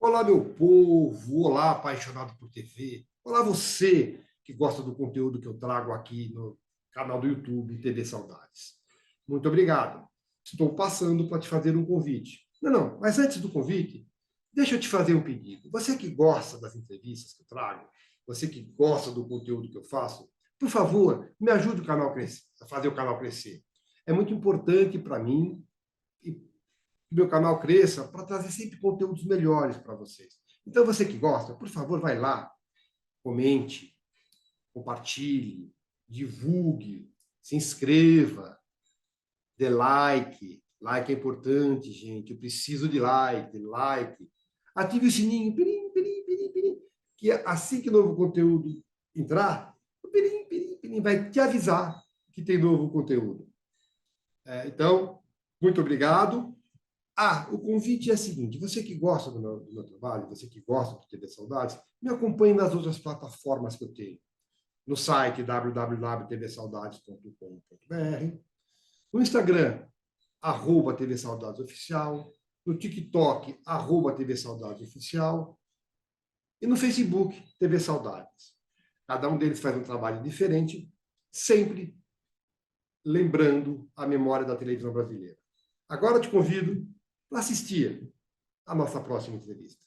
Olá, meu povo! Olá, apaixonado por TV! Olá, você que gosta do conteúdo que eu trago aqui no canal do YouTube TV Saudades. Muito obrigado. Estou passando para te fazer um convite. Não, mas antes do convite, deixa eu te fazer um pedido. Você que gosta das entrevistas que eu trago, você que gosta do conteúdo que eu faço, por favor, me ajude a fazer o canal crescer. É muito importante para mim e que meu canal cresça para trazer sempre conteúdos melhores para vocês. Então, você que gosta, por favor, vai lá, comente, compartilhe, divulgue, se inscreva, dê like. Like é importante, gente. Eu preciso de like. Ative o sininho, pirim, pirim, pirim, pirim, que assim que novo conteúdo entrar, o pirim, pirim, pirim vai te avisar que tem novo conteúdo. Então, muito obrigado. O convite é o seguinte: você que gosta do meu trabalho, você que gosta do TV Saudades, me acompanhe nas outras plataformas que eu tenho. No site www.tvsaudades.com.br, no Instagram, @TV Saudades Oficial, no TikTok, @TV Saudades Oficial, e no Facebook, TV Saudades. Cada um deles faz um trabalho diferente, sempre lembrando a memória da televisão brasileira. Agora eu te convido para assistir a nossa próxima entrevista.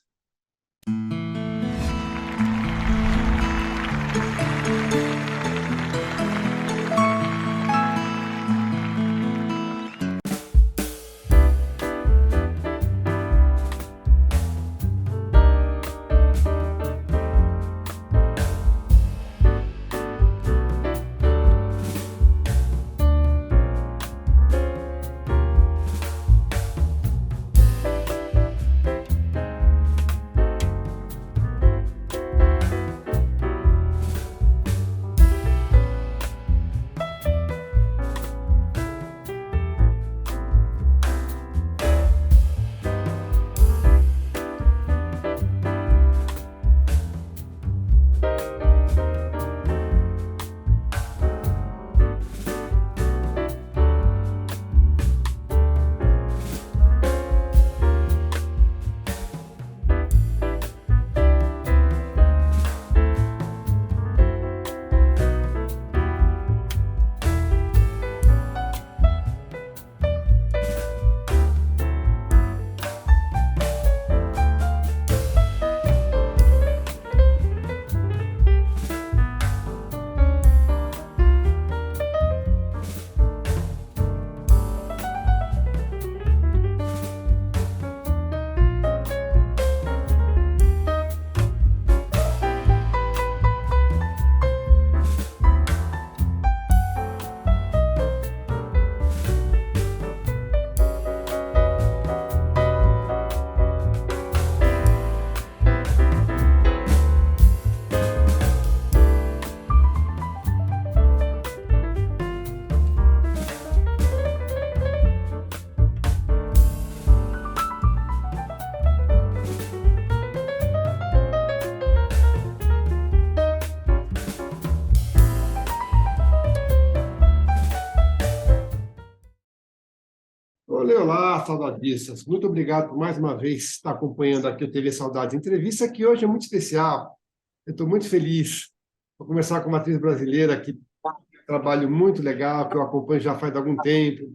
Olá, saudadistas. Muito obrigado por mais uma vez estar acompanhando aqui o TV Saudades Entrevista, que hoje é muito especial. Eu estou muito feliz. Vou conversar com uma atriz brasileira que tem um trabalho muito legal, que eu acompanho já faz algum tempo.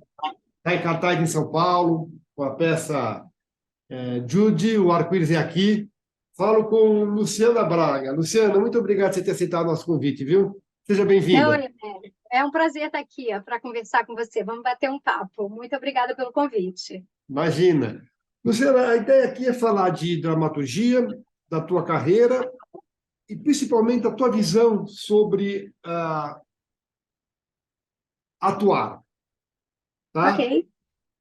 Está em cartaz em São Paulo, com a peça Judy, o Arco-Íris é Aqui. Falo com Luciana Braga. Luciana, muito obrigado por você ter aceitado o nosso convite, viu? Seja bem-vinda. É um prazer estar aqui para conversar com você. Vamos bater um papo. Muito obrigada pelo convite. Imagina. Luciana, a ideia aqui é falar de dramaturgia, da tua carreira e principalmente da tua visão sobre atuar, tá? Ok.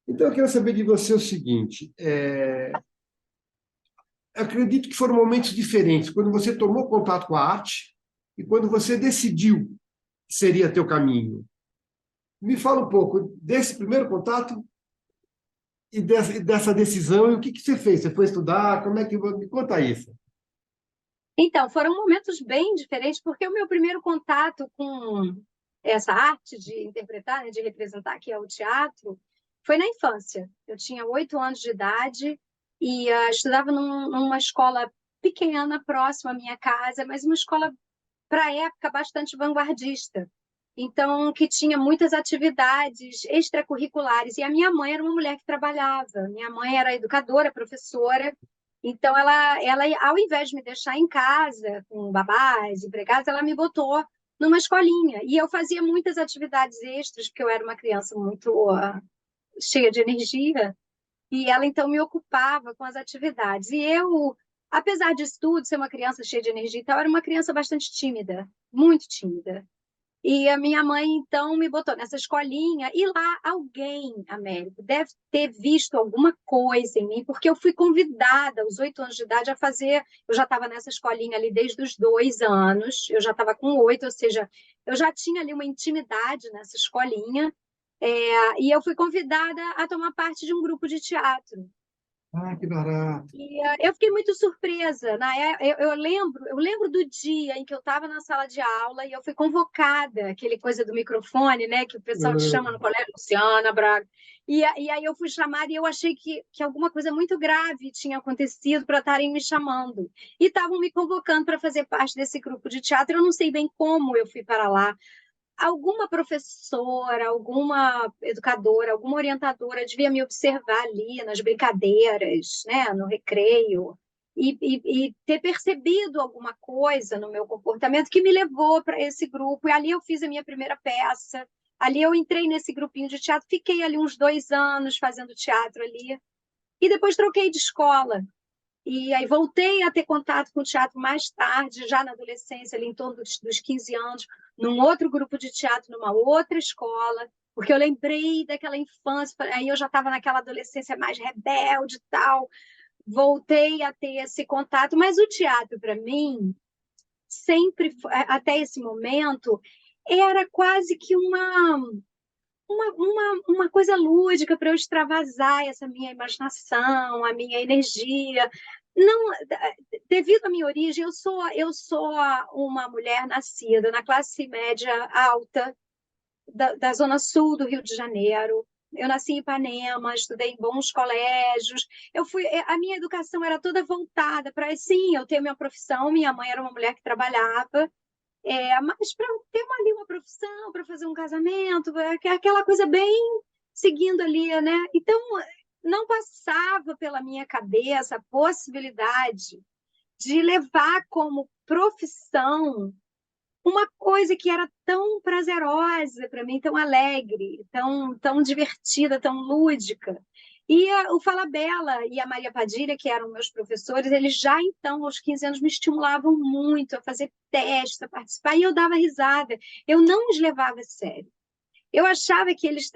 Então, eu quero saber de você o seguinte: acredito que foram momentos diferentes, quando você tomou contato com a arte e quando você decidiu que seria teu caminho. Me fala um pouco desse primeiro contato e dessa decisão, e o que você fez? Você foi estudar? Como é que... Me conta isso. Então, foram momentos bem diferentes, porque o meu primeiro contato com essa arte de interpretar, né, de representar, que é o teatro, foi na infância. Eu tinha 8 anos de idade e estudava numa escola pequena, próxima à minha casa, mas uma escola, para a época, bastante vanguardista. Então, que tinha muitas atividades extracurriculares. E a minha mãe era uma mulher que trabalhava. Minha mãe era educadora, professora. Então, ela, ao invés de me deixar em casa, com babás, empregados, ela me botou numa escolinha. E eu fazia muitas atividades extras, porque eu era uma criança muito cheia de energia. E ela, então, me ocupava com as atividades. E eu, apesar disso tudo, ser uma criança cheia de energia e tal, era uma criança bastante tímida, muito tímida. E a minha mãe, então, me botou nessa escolinha, e lá alguém, Américo, deve ter visto alguma coisa em mim, porque eu fui convidada aos 8 anos de idade a fazer. Eu já estava nessa escolinha ali desde os 2 anos, eu já estava com 8, ou seja, eu já tinha ali uma intimidade nessa escolinha, e eu fui convidada a tomar parte de um grupo de teatro. Ah, que barato. E eu fiquei muito surpresa, né? Eu lembro do dia em que eu estava na sala de aula e eu fui convocada, aquele coisa do microfone, né? Que o pessoal te chama no colégio, Luciana Braga. E aí eu fui chamada e eu achei que alguma coisa muito grave tinha acontecido para estarem me chamando. E estavam me convocando para fazer parte desse grupo de teatro. Eu não sei bem como eu fui para lá. Alguma professora, alguma educadora, alguma orientadora devia me observar ali nas brincadeiras, né, no recreio, e ter percebido alguma coisa no meu comportamento que me levou para esse grupo. E ali eu fiz a minha primeira peça, ali eu entrei nesse grupinho de teatro, fiquei ali uns 2 anos fazendo teatro ali, e depois troquei de escola. E aí voltei a ter contato com o teatro mais tarde, já na adolescência, ali em torno dos 15 anos, num outro grupo de teatro, numa outra escola, porque eu lembrei daquela infância, aí eu já estava naquela adolescência mais rebelde e tal, voltei a ter esse contato, mas o teatro, para mim, sempre, até esse momento, era quase que uma coisa lúdica para eu extravasar essa minha imaginação, a minha energia. Não, devido à minha origem, eu sou uma mulher nascida na classe média alta da zona sul do Rio de Janeiro. Eu nasci em Ipanema, estudei em bons colégios. A minha educação era toda voltada para, sim, eu ter minha profissão. Minha mãe era uma mulher que trabalhava, mas para ter ali uma profissão, para fazer um casamento, aquela coisa bem seguindo ali, né? Então, não passava pela minha cabeça a possibilidade de levar como profissão uma coisa que era tão prazerosa para mim, tão alegre, tão divertida, tão lúdica. E o Falabella e a Maria Padilha, que eram meus professores, eles já então, aos 15 anos, me estimulavam muito a fazer testes, a participar, e eu dava risada. Eu não os levava a sério. Eu achava que eles,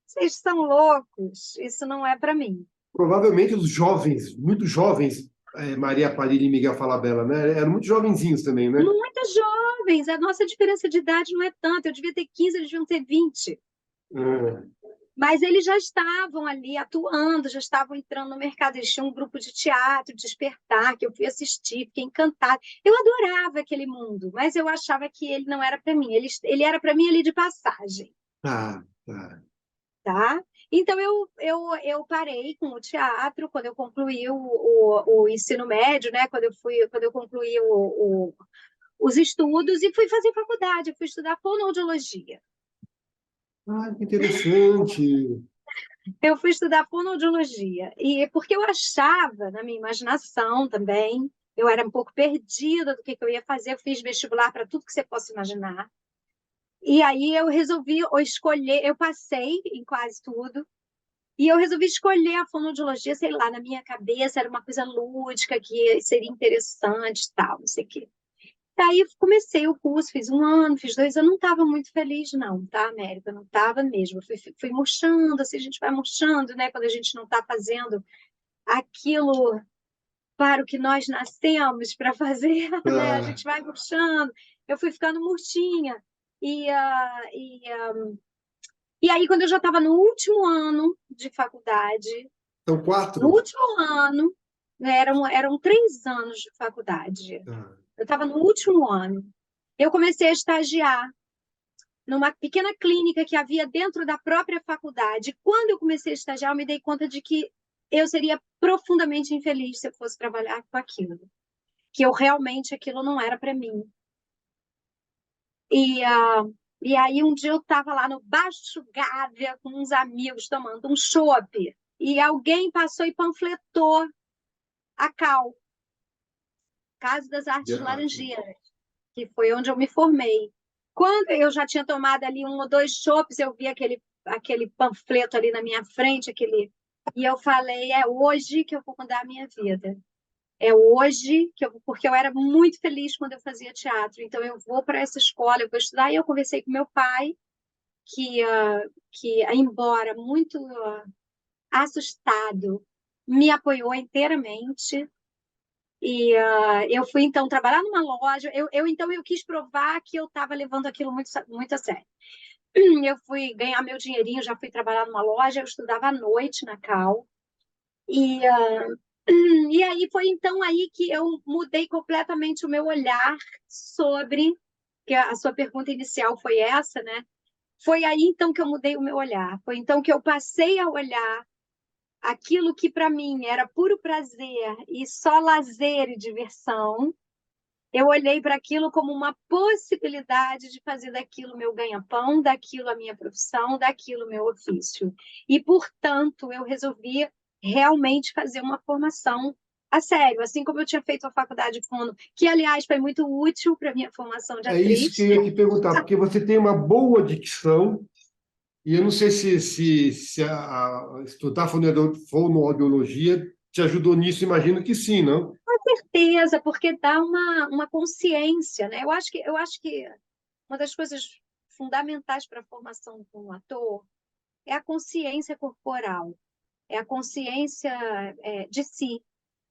vocês são loucos, isso não é para mim. Provavelmente os jovens, muito jovens, Maria Padilha e Miguel Falabella, né? Eram muito jovenzinhos também, né? Muitas jovens, a nossa diferença de idade não é tanta, eu devia ter 15, eles deviam ter 20. Ah, Mas eles já estavam ali atuando, já estavam entrando no mercado. Eles tinham um grupo de teatro, Despertar, que eu fui assistir, fiquei encantada. Eu adorava aquele mundo, mas eu achava que ele não era para mim. Ele era para mim ali de passagem, tá, tá. tá? Então eu parei com o teatro quando eu concluí o ensino médio, né? Quando eu concluí os estudos e fui fazer faculdade, eu fui estudar fonoaudiologia. Ah, que interessante. Eu fui estudar fonoaudiologia, e porque eu achava, na minha imaginação também, eu era um pouco perdida do que eu ia fazer, eu fiz vestibular para tudo que você possa imaginar. E aí eu resolvi escolher, eu passei em quase tudo, e eu resolvi escolher a fonoaudiologia, sei lá, na minha cabeça era uma coisa lúdica, que seria interessante e tal, não sei o quê. Daí comecei o curso, fiz 1 ano, fiz 2 anos, não estava muito feliz, não, tá, América? Não estava mesmo. Fui murchando, assim, a gente vai murchando, né? Quando a gente não está fazendo aquilo para o que nós nascemos para fazer, né? A Ah, gente vai murchando. Eu fui ficando murchinha. E aí, quando eu já estava no último ano de faculdade, são no 4? último ano, né, eram 3 anos de faculdade. Ah, Eu estava no último ano. Eu comecei a estagiar numa pequena clínica que havia dentro da própria faculdade. Quando eu comecei a estagiar, eu me dei conta de que eu seria profundamente infeliz se eu fosse trabalhar com aquilo, que eu realmente aquilo não era para mim. E, e aí um dia eu estava lá no Baixo Gávea com uns amigos tomando um chopp e alguém passou e panfletou a CAL, Casa das Artes Laranjeiras, que foi onde eu me formei. Quando eu já tinha tomado ali 1 ou 2 chopps, eu vi aquele panfleto ali na minha frente, e eu falei, é hoje que eu vou mudar a minha vida. É hoje porque eu era muito feliz quando eu fazia teatro. Então eu vou para essa escola, eu vou estudar. E eu conversei com meu pai, que embora muito assustado, me apoiou inteiramente. E eu fui, então, trabalhar numa loja. Então, eu quis provar que eu estava levando aquilo muito, muito a sério. Eu fui ganhar meu dinheirinho, já fui trabalhar numa loja, eu estudava à noite na Cal. E aí foi, então, aí que eu mudei completamente o meu olhar sobre... que a sua pergunta inicial foi essa, né? Foi aí, então, que eu mudei o meu olhar. Foi, então, que eu passei a olhar aquilo que para mim era puro prazer e só lazer e diversão. Eu olhei para aquilo como uma possibilidade de fazer daquilo meu ganha-pão, daquilo a minha profissão, daquilo meu ofício. E, portanto, eu resolvi realmente fazer uma formação a sério, assim como eu tinha feito a faculdade de fono, que, aliás, foi muito útil para a minha formação de É isso que atriz. eu ia te perguntar, porque você tem uma boa dicção, e eu não sei se estudar fonoaudiologia te ajudou nisso, imagino que sim, não? Certeza, porque dá uma consciência, né? Eu acho que uma das coisas fundamentais para a formação de um ator é a consciência corporal, é a consciência de si,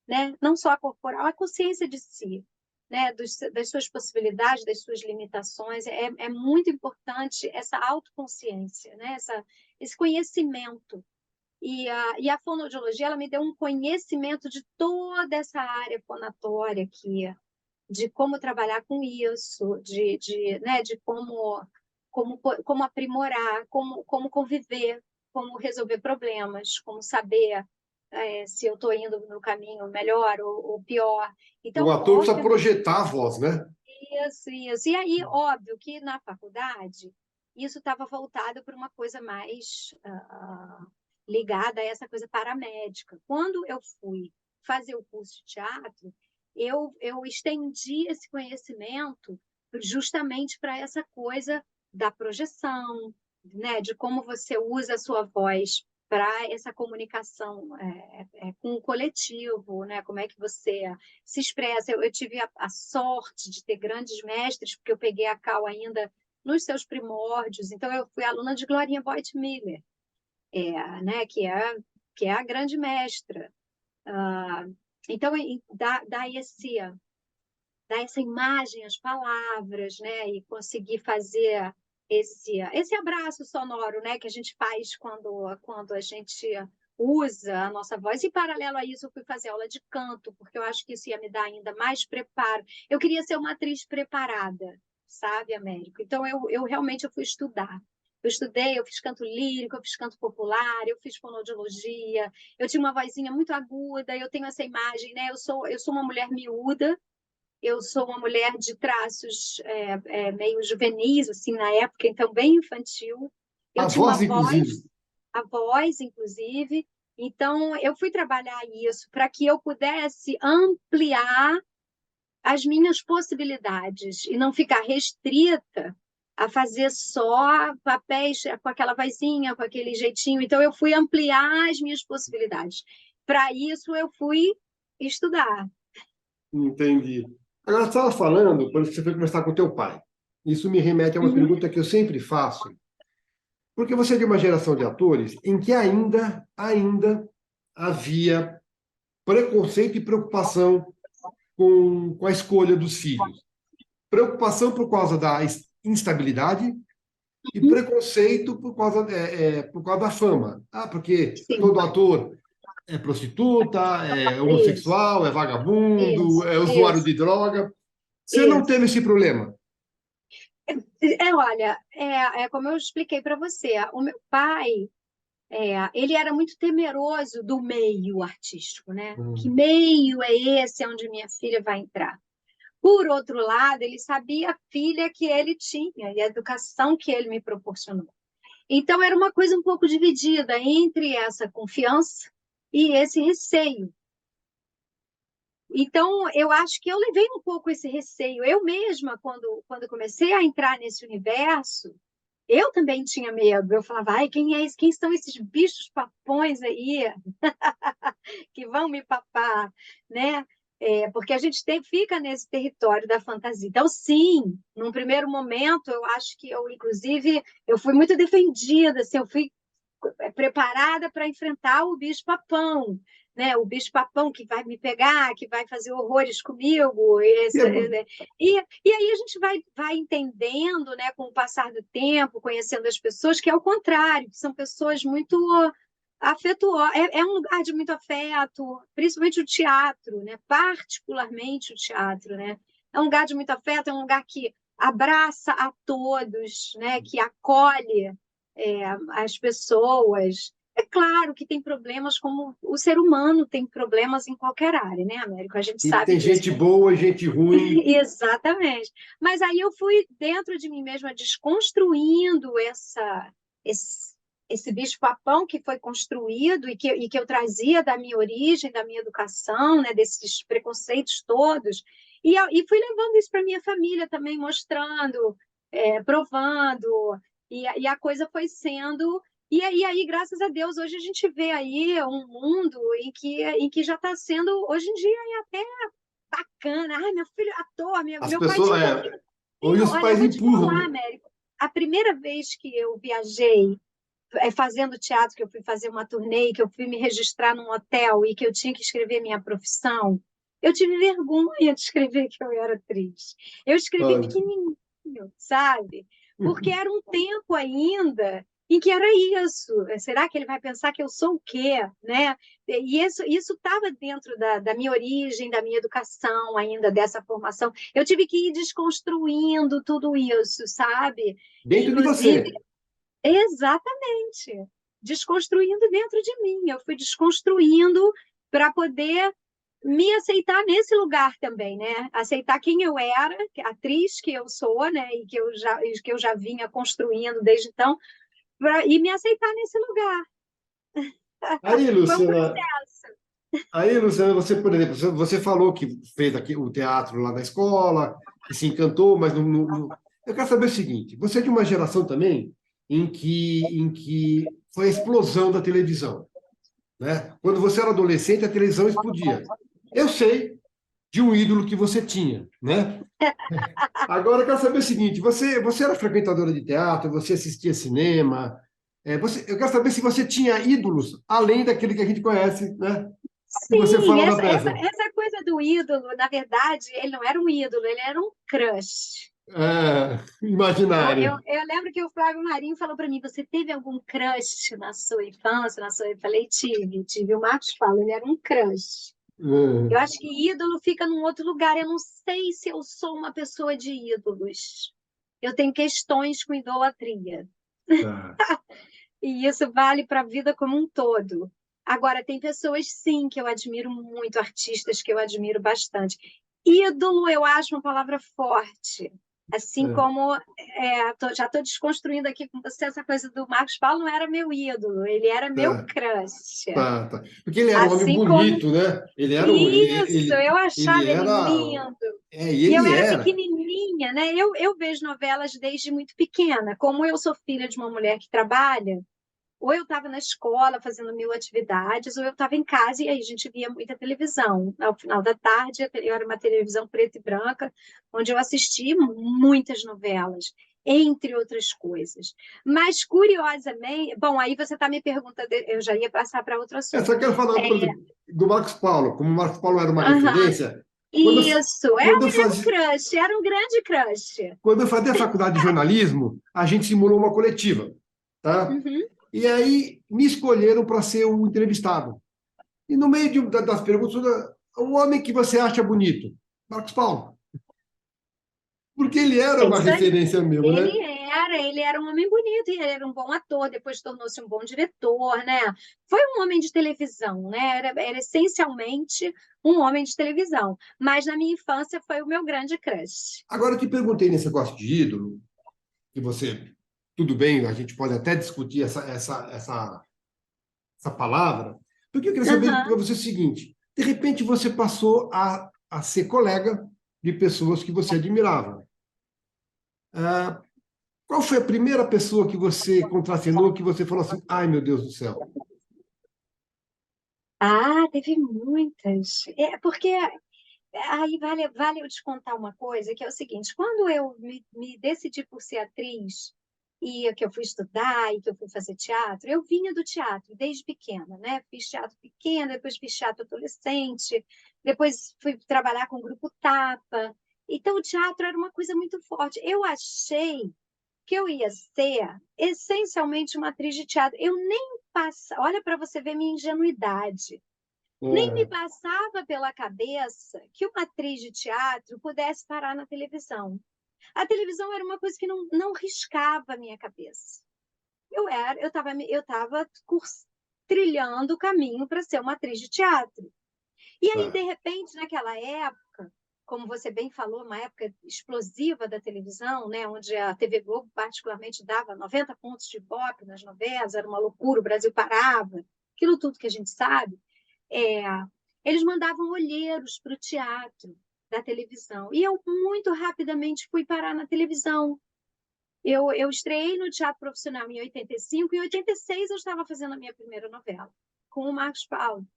né? Não só a corporal, a consciência de si, né? Das suas possibilidades, das suas limitações. É muito importante essa autoconsciência, né? Esse conhecimento. E a fonoaudiologia, ela me deu um conhecimento de toda essa área fonatória aqui, de como trabalhar com isso, né, de como aprimorar, como conviver, como resolver problemas, como saber se eu estou indo no caminho melhor ou pior. O Então, ator precisa obviamente, projetar a voz, né? isso. E aí, óbvio que na faculdade isso estava voltado para uma coisa mais ligada a essa coisa paramédica. Quando eu fui fazer o curso de teatro, eu estendi esse conhecimento justamente para essa coisa da projeção, né, de como você usa a sua voz para essa comunicação com o coletivo, né? Como é que você se expressa. Eu tive a sorte de ter grandes mestres, porque eu peguei a Cal ainda nos seus primórdios. Então, eu fui aluna de Glorinha Boyd Miller, né? Que é a grande mestra. Então, dá essa imagem às palavras, né? E conseguir fazer esse abraço sonoro, né? Que a gente faz quando a gente usa a nossa voz. E, paralelo a isso, eu fui fazer aula de canto, porque eu acho que isso ia me dar ainda mais preparo. Eu queria ser uma atriz preparada, sabe, Américo? Então, eu realmente fui estudar. Eu estudei, eu fiz canto lírico, eu fiz canto popular, eu fiz fonoaudiologia, eu tinha uma vozinha muito aguda, eu tenho essa imagem, né? Eu sou uma mulher miúda, eu sou uma mulher de traços meio juvenis, assim, na época, então bem infantil. Eu A tinha uma voz, inclusive. voz, a voz, inclusive. Então, eu fui trabalhar isso para que eu pudesse ampliar as minhas possibilidades e não ficar restrita a fazer só papéis com aquela vozinha, com aquele jeitinho. Então, eu fui ampliar as minhas possibilidades. Para isso, eu fui estudar. Entendi. Agora, você estava falando, quando você foi conversar com o teu pai. Isso me remete a uma Uhum. pergunta que eu sempre faço. Porque você é de uma geração de atores em que ainda havia preconceito e preocupação com a escolha dos filhos. Preocupação por causa da instabilidade e preconceito por causa da fama. Ah, porque Sim, todo ator é prostituta, é isso. homossexual, é vagabundo, Isso, é usuário isso, de droga. Você não isso. teve esse problema. Olha, como eu expliquei para você, o meu pai, ele era muito temeroso do meio artístico, né? Que Hum. meio é esse onde minha filha vai entrar? Por outro lado, ele sabia a filha que ele tinha e a educação que ele me proporcionou. Então, era uma coisa um pouco dividida entre essa confiança e esse receio. Então, eu acho que eu levei um pouco esse receio. Eu mesma, quando comecei a entrar nesse universo, eu também tinha medo. Eu falava, ai, quem é esse? Quem são esses bichos papões aí que vão me papar, né? Porque a gente fica nesse território da fantasia. Então, sim, num primeiro momento, eu acho que eu, inclusive, eu fui muito defendida, assim, eu fui preparada para enfrentar o bicho-papão, né? O bicho-papão que vai me pegar, que vai fazer horrores comigo. E E aí a gente vai entendendo, né, com o passar do tempo, conhecendo as pessoas, que é o contrário, que são pessoas muito afetuosas. É um lugar de muito afeto, principalmente o teatro, né? Particularmente o teatro, né? É um lugar de muito afeto, é um lugar que abraça a todos, né? Que acolhe as pessoas. É claro que tem problemas como o ser humano tem problemas em qualquer área, né, Américo? A gente e sabe tem disso. gente boa e gente ruim. Exatamente. Mas aí eu fui dentro de mim mesma desconstruindo esse bicho-papão que foi construído e que eu trazia da minha origem, da minha educação, né, desses preconceitos todos. E fui levando isso para minha família também, mostrando, provando, e a coisa foi sendo. E aí, graças a Deus, hoje a gente vê aí um mundo em que já está sendo, hoje em dia, até bacana. Ai, meu filho é ator, As meu pai pessoas. tinha um pouquinho. Hoje os Olha, eu pais vou te empurram, falar, né? Américo, a primeira vez que eu viajei fazendo teatro, que eu fui fazer uma turnê, que eu fui me registrar num hotel e que eu tinha que escrever minha profissão, eu tive vergonha de escrever que eu era atriz. Eu escrevi Olha. pequenininho, sabe? Porque era um tempo ainda em que era isso. Será que ele vai pensar que eu sou o quê? Né? E isso estava dentro da minha origem, da minha educação ainda, dessa formação. Eu tive que ir desconstruindo tudo isso, sabe? Dentro de Inclusive, você. exatamente, desconstruindo dentro de mim. Eu fui desconstruindo para poder me aceitar nesse lugar também, né? Aceitar quem eu era, a atriz que eu sou, né? E que eu já vinha construindo desde então, e me aceitar nesse lugar. Aí, Foi um Luciana, processo. você, por exemplo, você falou que fez aqui o teatro lá na escola, que se encantou, mas eu quero saber o seguinte: você é de uma geração também em que foi a explosão da televisão, né? Quando você era adolescente, a televisão explodia. Eu sei de um ídolo que você tinha, né? Agora eu quero saber o seguinte: você era frequentadora de teatro, você assistia cinema, eu quero saber se você tinha ídolos além daquele que a gente conhece, né? Que você Sim, fala na peça. essa coisa do ídolo, na verdade, ele não era um ídolo, ele era um crush. Imaginário. Eu lembro que o Flávio Marinho falou para mim: você teve algum crush na sua infância? Eu falei: tive. O Marcos fala, ele era um crush. Eu É, acho que ídolo fica num outro lugar. Eu não sei se eu sou uma pessoa de ídolos. Eu tenho questões com idolatria. tá. E isso vale para a vida como um todo. Agora, tem pessoas, sim, que eu admiro muito, artistas que eu admiro bastante. Ídolo, eu acho uma palavra forte. Assim É, como já estou desconstruindo aqui com você essa coisa do Marcos Paulo, não era meu ídolo, ele era meu tá, crush. tá. Porque ele era um homem Assim como bonito, né? Ele era um, isso, eu ele achava ele era, lindo. e E eu ele era era. pequenininha, né? Eu vejo novelas desde muito pequena. Como eu sou filha de uma mulher que trabalha, ou eu estava na escola fazendo mil atividades, ou eu estava em casa e aí a gente via muita televisão. Ao final da tarde, eu era uma televisão preta e branca, onde eu assisti muitas novelas, entre outras coisas. Mas, curiosamente, bom, aí você está me perguntando, eu já ia passar para outro Só assunto. quero falar, por exemplo, do Marcos Paulo. Como o Marcos Paulo era uma Aham, referência, quando eu, isso, quando eu era um fazia, crush, era um grande crush. quando eu fazia faculdade de jornalismo, a gente simulou uma coletiva, tá? Uhum. E aí me escolheram para ser o entrevistado. E no meio das perguntas, o homem que você acha bonito? Marcos Paulo. Porque ele era É uma isso aí. referência mesmo, Ele né? ele era um homem bonito, e ele era um bom ator, depois tornou-se um bom diretor, né? Foi um homem de televisão, né? Era essencialmente um homem de televisão. Mas na minha infância foi o meu grande crush. Agora, eu te perguntei nesse negócio de ídolo, que você, tudo bem, a gente pode até discutir essa palavra, porque eu queria saber para Aham. você o seguinte: de repente você passou a ser colega de pessoas que você admirava. Ah, qual foi a primeira pessoa que você contracenou que você falou assim, ai meu Deus do céu? Ah, teve muitas. É, porque aí vale eu te contar uma coisa, que é o seguinte, quando eu me decidi por ser atriz, e que eu fui estudar, e que eu fui fazer teatro, eu vinha do teatro desde pequena, né? Fiz teatro pequena, depois fiz teatro adolescente, depois fui trabalhar com o grupo Tapa. Então, o teatro era uma coisa muito forte. Eu achei que eu ia ser essencialmente uma atriz de teatro. Eu nem passava, olha para você ver minha ingenuidade. Nem me É, passava pela cabeça que uma atriz de teatro pudesse parar na televisão. A televisão era uma coisa que não riscava a minha cabeça. Eu estava trilhando o caminho para ser uma atriz de teatro. E aí, de é, repente, naquela época, como você bem falou, uma época explosiva da televisão, né, onde a TV Globo particularmente dava 90 pontos de Ibope nas novelas, era uma loucura, o Brasil parava, aquilo tudo que a gente sabe. É, eles mandavam olheiros para o teatro da televisão. E eu muito rapidamente fui parar na televisão. Eu estreiei no teatro profissional em 85 e em 86 eu estava fazendo a minha primeira novela, com o Marcos Paulo.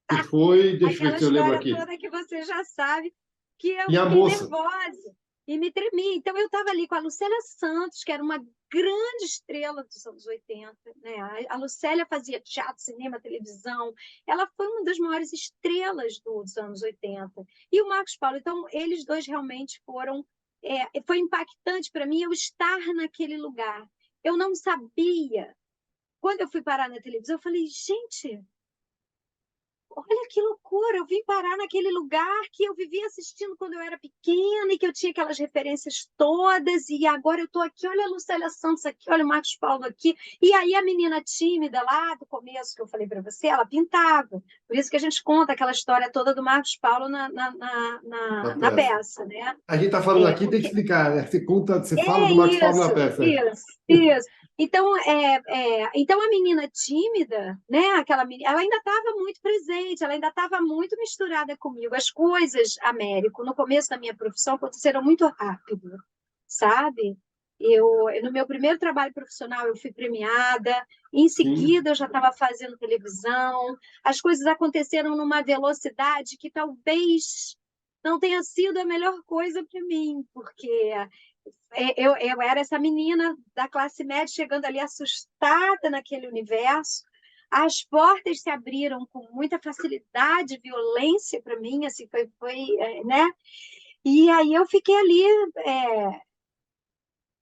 que foi, deixa eu ver Aquela se eu lembro história aqui, toda que você já sabe, que eu Minha fiquei Moça. nervosa e me tremi. Então, eu estava ali com a Lucélia Santos, que era uma grande estrela dos anos 80. Né? A Lucélia fazia teatro, cinema, televisão. Ela foi uma das maiores estrelas dos anos 80. E o Marcos Paulo. Então, eles dois realmente foram... foi impactante para mim eu estar naquele lugar. Eu não sabia. Quando eu fui parar na televisão, eu falei, gente, olha que loucura, eu vim parar naquele lugar que eu vivia assistindo quando eu era pequena e que eu tinha aquelas referências todas, e agora eu estou aqui, olha a Lucélia Santos aqui, olha o Marcos Paulo aqui. E aí a menina tímida lá do começo que eu falei para você, ela pintava. Por isso que a gente conta aquela história toda do Marcos Paulo Na na peça. peça, né? A gente está falando aqui, tem que explicar, né? Você conta, você fala É do Max Paulo na isso, peça. isso, isso. Então, então a menina tímida, né? Ela ainda estava muito presente, ela ainda estava muito misturada comigo. As coisas, Américo, no começo da minha profissão aconteceram muito rápido, sabe? No meu primeiro trabalho profissional, eu fui premiada, em Sim. seguida eu já estava fazendo televisão, as coisas aconteceram numa velocidade que talvez não tenha sido a melhor coisa para mim, porque eu era essa menina da classe média chegando ali assustada naquele universo. As portas se abriram com muita facilidade, violência para mim, assim, né? E aí eu fiquei ali,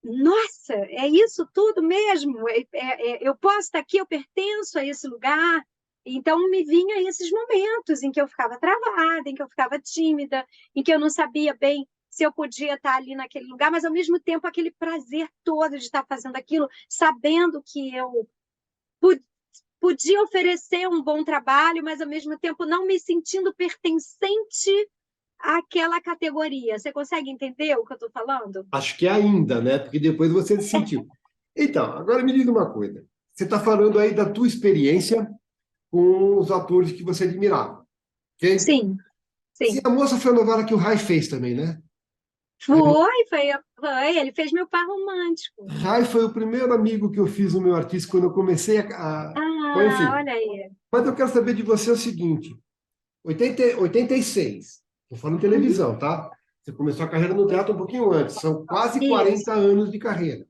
nossa, é isso tudo mesmo? Eu posso estar aqui, eu pertenço a esse lugar. Então me vinha esses momentos em que eu ficava travada, em que eu ficava tímida, em que eu não sabia bem se eu podia estar ali naquele lugar, mas ao mesmo tempo aquele prazer todo de estar fazendo aquilo, sabendo que eu podia oferecer um bom trabalho, mas ao mesmo tempo não me sentindo pertencente àquela categoria. Você consegue entender o que eu estou falando? Acho que ainda, né? Porque depois você sentiu. Então, agora me diga uma coisa. Você está falando aí da tua experiência com os atores que você admirava, ok? Sim, Se sim. a moça foi a novela que o Rai fez também, né? Foi, ele fez meu par romântico. Rai foi o primeiro amigo que eu fiz no meu artista quando eu comecei Bom, Ah, enfim. olha aí. Mas eu quero saber de você o seguinte: 86, estou falando Uhum. televisão, tá? Você começou a carreira no teatro um pouquinho antes, são quase Isso. 40 anos de carreira.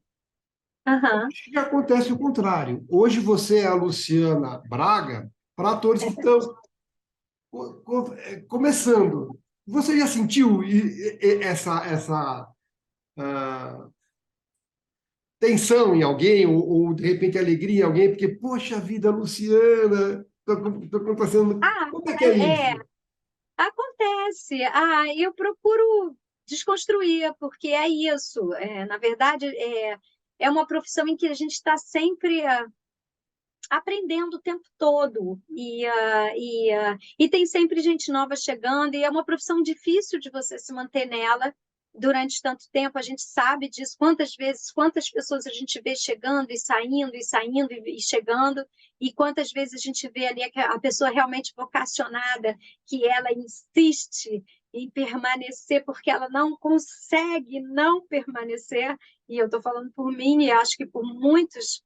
Aham. E acontece o contrário. Hoje você é a Luciana Braga para atores que estão começando. Você já sentiu essa ah, tensão em alguém, ou, de repente alegria em alguém, porque, poxa vida, Luciana, estou acontecendo. Ah, Como é que é é, isso? acontece. Ah, eu procuro desconstruir, porque é isso. Na verdade, é uma profissão em que a gente está sempre aprendendo o tempo todo e tem sempre gente nova chegando e é uma profissão difícil de você se manter nela durante tanto tempo. A gente sabe disso, quantas vezes, quantas pessoas a gente vê chegando e saindo e saindo e chegando, e quantas vezes a gente vê ali a pessoa realmente vocacionada, que ela insiste em permanecer porque ela não consegue não permanecer, e eu estou falando por mim e acho que por muitos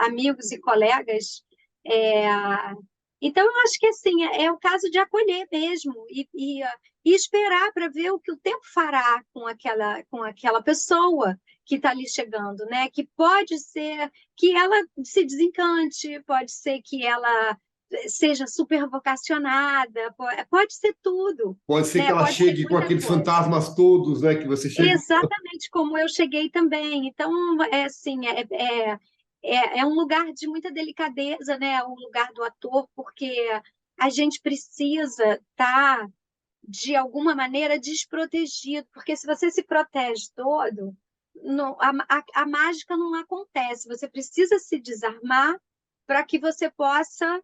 amigos e colegas. É, então, eu acho que assim, é o caso de acolher mesmo e esperar para ver o que o tempo fará com aquela pessoa que está ali chegando, né? Que pode ser que ela se desencante, pode ser que ela seja super vocacionada, pode ser tudo, Pode ser que né? ela Pode ser chegue com muita aqueles coisa. fantasmas todos, né? Que você chega. Exatamente como eu cheguei também. Então, é assim, é um lugar de muita delicadeza, né? Um lugar do ator, porque a gente precisa estar, de alguma maneira, desprotegido, porque se você se protege todo, a mágica não acontece. Você precisa se desarmar para que você possa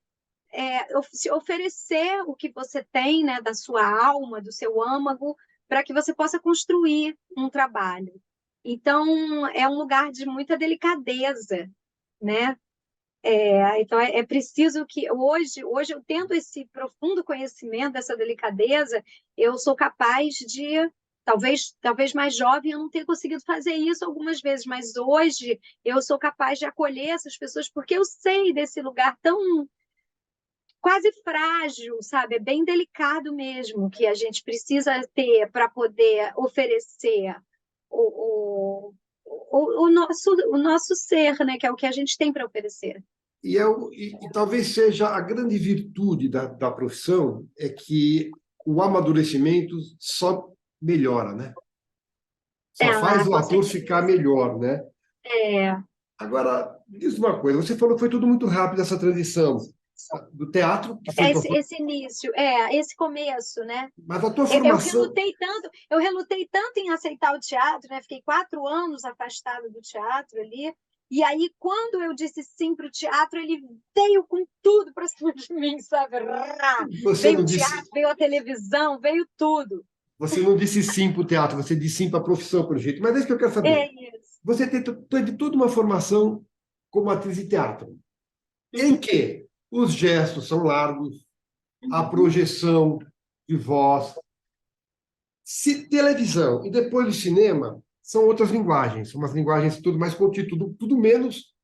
se oferecer o que você tem, né, da sua alma, do seu âmago, para que você possa construir um trabalho. Então, é um lugar de muita delicadeza, né? Então, é preciso que hoje eu tendo esse profundo conhecimento dessa delicadeza, eu sou capaz de, talvez mais jovem eu não tenha conseguido fazer isso algumas vezes, mas hoje eu sou capaz de acolher essas pessoas porque eu sei desse lugar tão quase frágil, sabe? É bem delicado mesmo, que a gente precisa ter para poder oferecer o nosso ser, né? Que é o que a gente tem para oferecer. E talvez seja a grande virtude da profissão é que o amadurecimento só melhora, né? Só faz o Com ator ficar certeza. melhor, né? É, Agora, diz uma coisa, você falou que foi tudo muito rápido essa transição do teatro, que foi tua, esse início, esse começo, né? mas a tua Eu formação, relutei tanto em aceitar o teatro, né? Fiquei 4 anos afastada do teatro ali. E aí, quando eu disse sim para o teatro, ele veio com tudo para cima de mim, sabe? Rá! você Veio o não disse, teatro, veio a televisão, veio tudo. você não disse sim para o teatro, você disse sim para a profissão, pelo jeito. Mas é isso que eu quero É saber. isso. Você teve toda uma formação como atriz de teatro, em Uhum. que os gestos são largos, a Uhum. projeção de voz. Se televisão e depois o cinema são outras linguagens, são umas linguagens tudo mais contido, tudo menos.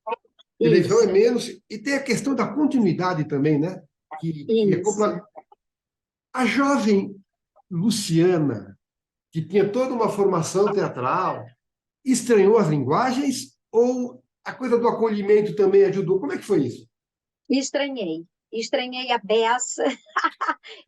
Televisão é Isso, menos. E tem a questão da continuidade também, né? Que é isso. a jovem Luciana, que tinha toda uma formação teatral, estranhou as linguagens ou a coisa do acolhimento também ajudou? Como é que foi isso? Estranhei. Estranhei a beça.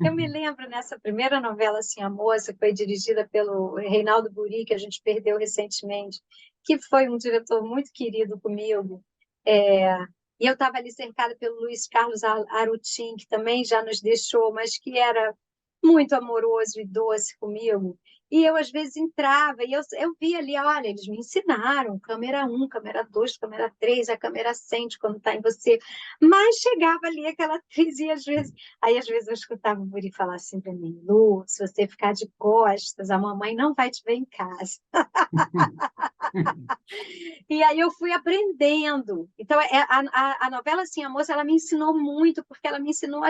Eu me lembro nessa primeira novela, assim, A Moça, que foi dirigida pelo Reinaldo Buri, que a gente perdeu recentemente, que foi um diretor muito querido comigo. É, e eu estava ali cercada pelo Luiz Carlos Arutin, que também já nos deixou, mas que era muito amoroso e doce comigo. E eu, às vezes, entrava e eu via ali, olha, eles me ensinaram, câmera 1, câmera 2, câmera 3, a câmera sente quando está em você. Mas chegava ali aquela atriz e, às vezes eu escutava o Buri falar assim para mim, Lu, se você ficar de costas, a mamãe não vai te ver em casa. E aí eu fui aprendendo. Então, a novela, assim, a moça, ela me ensinou muito, porque ela me ensinou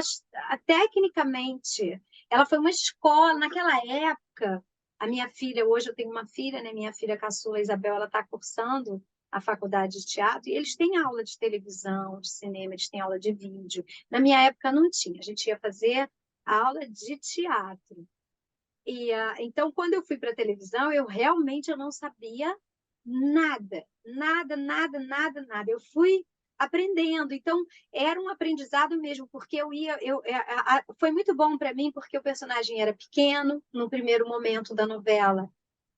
tecnicamente. Ela foi uma escola, naquela época, a minha filha, hoje eu tenho uma filha, né? Minha filha caçula, Isabel, ela está cursando a faculdade de teatro, e eles têm aula de televisão, de cinema, eles têm aula de vídeo. Na minha época não tinha, a gente ia fazer aula de teatro. Então, quando eu fui para a televisão, eu não sabia nada, nada, nada, nada, nada. Eu fui aprendendo. Então, era um aprendizado mesmo, porque foi muito bom para mim, porque o personagem era pequeno no primeiro momento da novela.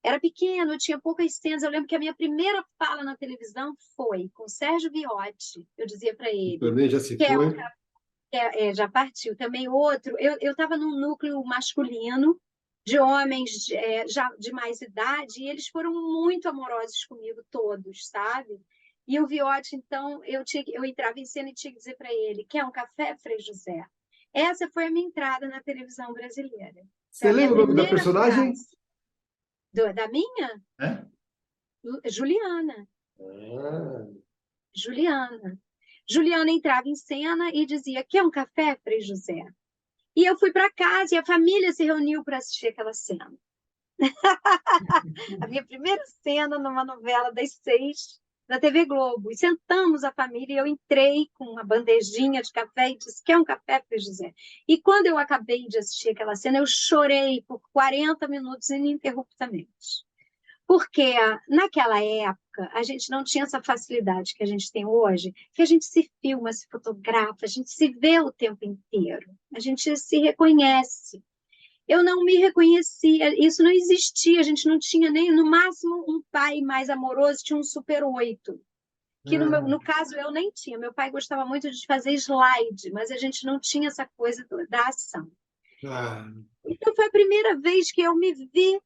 Era pequeno, tinha poucas cenas. Eu lembro que a minha primeira fala na televisão foi com Sérgio Viotti. Eu dizia para ele, Também já se que foi. já partiu. Também outro, eu estava num núcleo masculino, de homens já de mais idade, e eles foram muito amorosos comigo todos, sabe? E o Viotti, então, eu entrava em cena e tinha que dizer para ele: quer um café, Frei José? Essa foi a minha entrada na televisão brasileira. Foi Você a minha lembra o nome da primeira personagem? frase. Da minha? É? Juliana. Ah, Juliana. Juliana entrava em cena e dizia: quer um café, Frei José? E eu fui para casa e a família se reuniu para assistir aquela cena. A minha primeira cena numa novela das 6 da TV Globo. E sentamos a família e eu entrei com uma bandejinha de café e disse: quer um café, Frei José? E quando eu acabei de assistir aquela cena, eu chorei por 40 minutos ininterruptamente. Porque naquela época a gente não tinha essa facilidade que a gente tem hoje, que a gente se filma, se fotografa, a gente se vê o tempo inteiro, a gente se reconhece. Eu não me reconhecia, isso não existia, a gente não tinha nem, no máximo, um pai mais amoroso, tinha um Super 8, que ah, no caso eu nem tinha. Meu pai gostava muito de fazer slide, mas a gente não tinha essa coisa da ação. ah. Então foi a primeira vez que eu me vi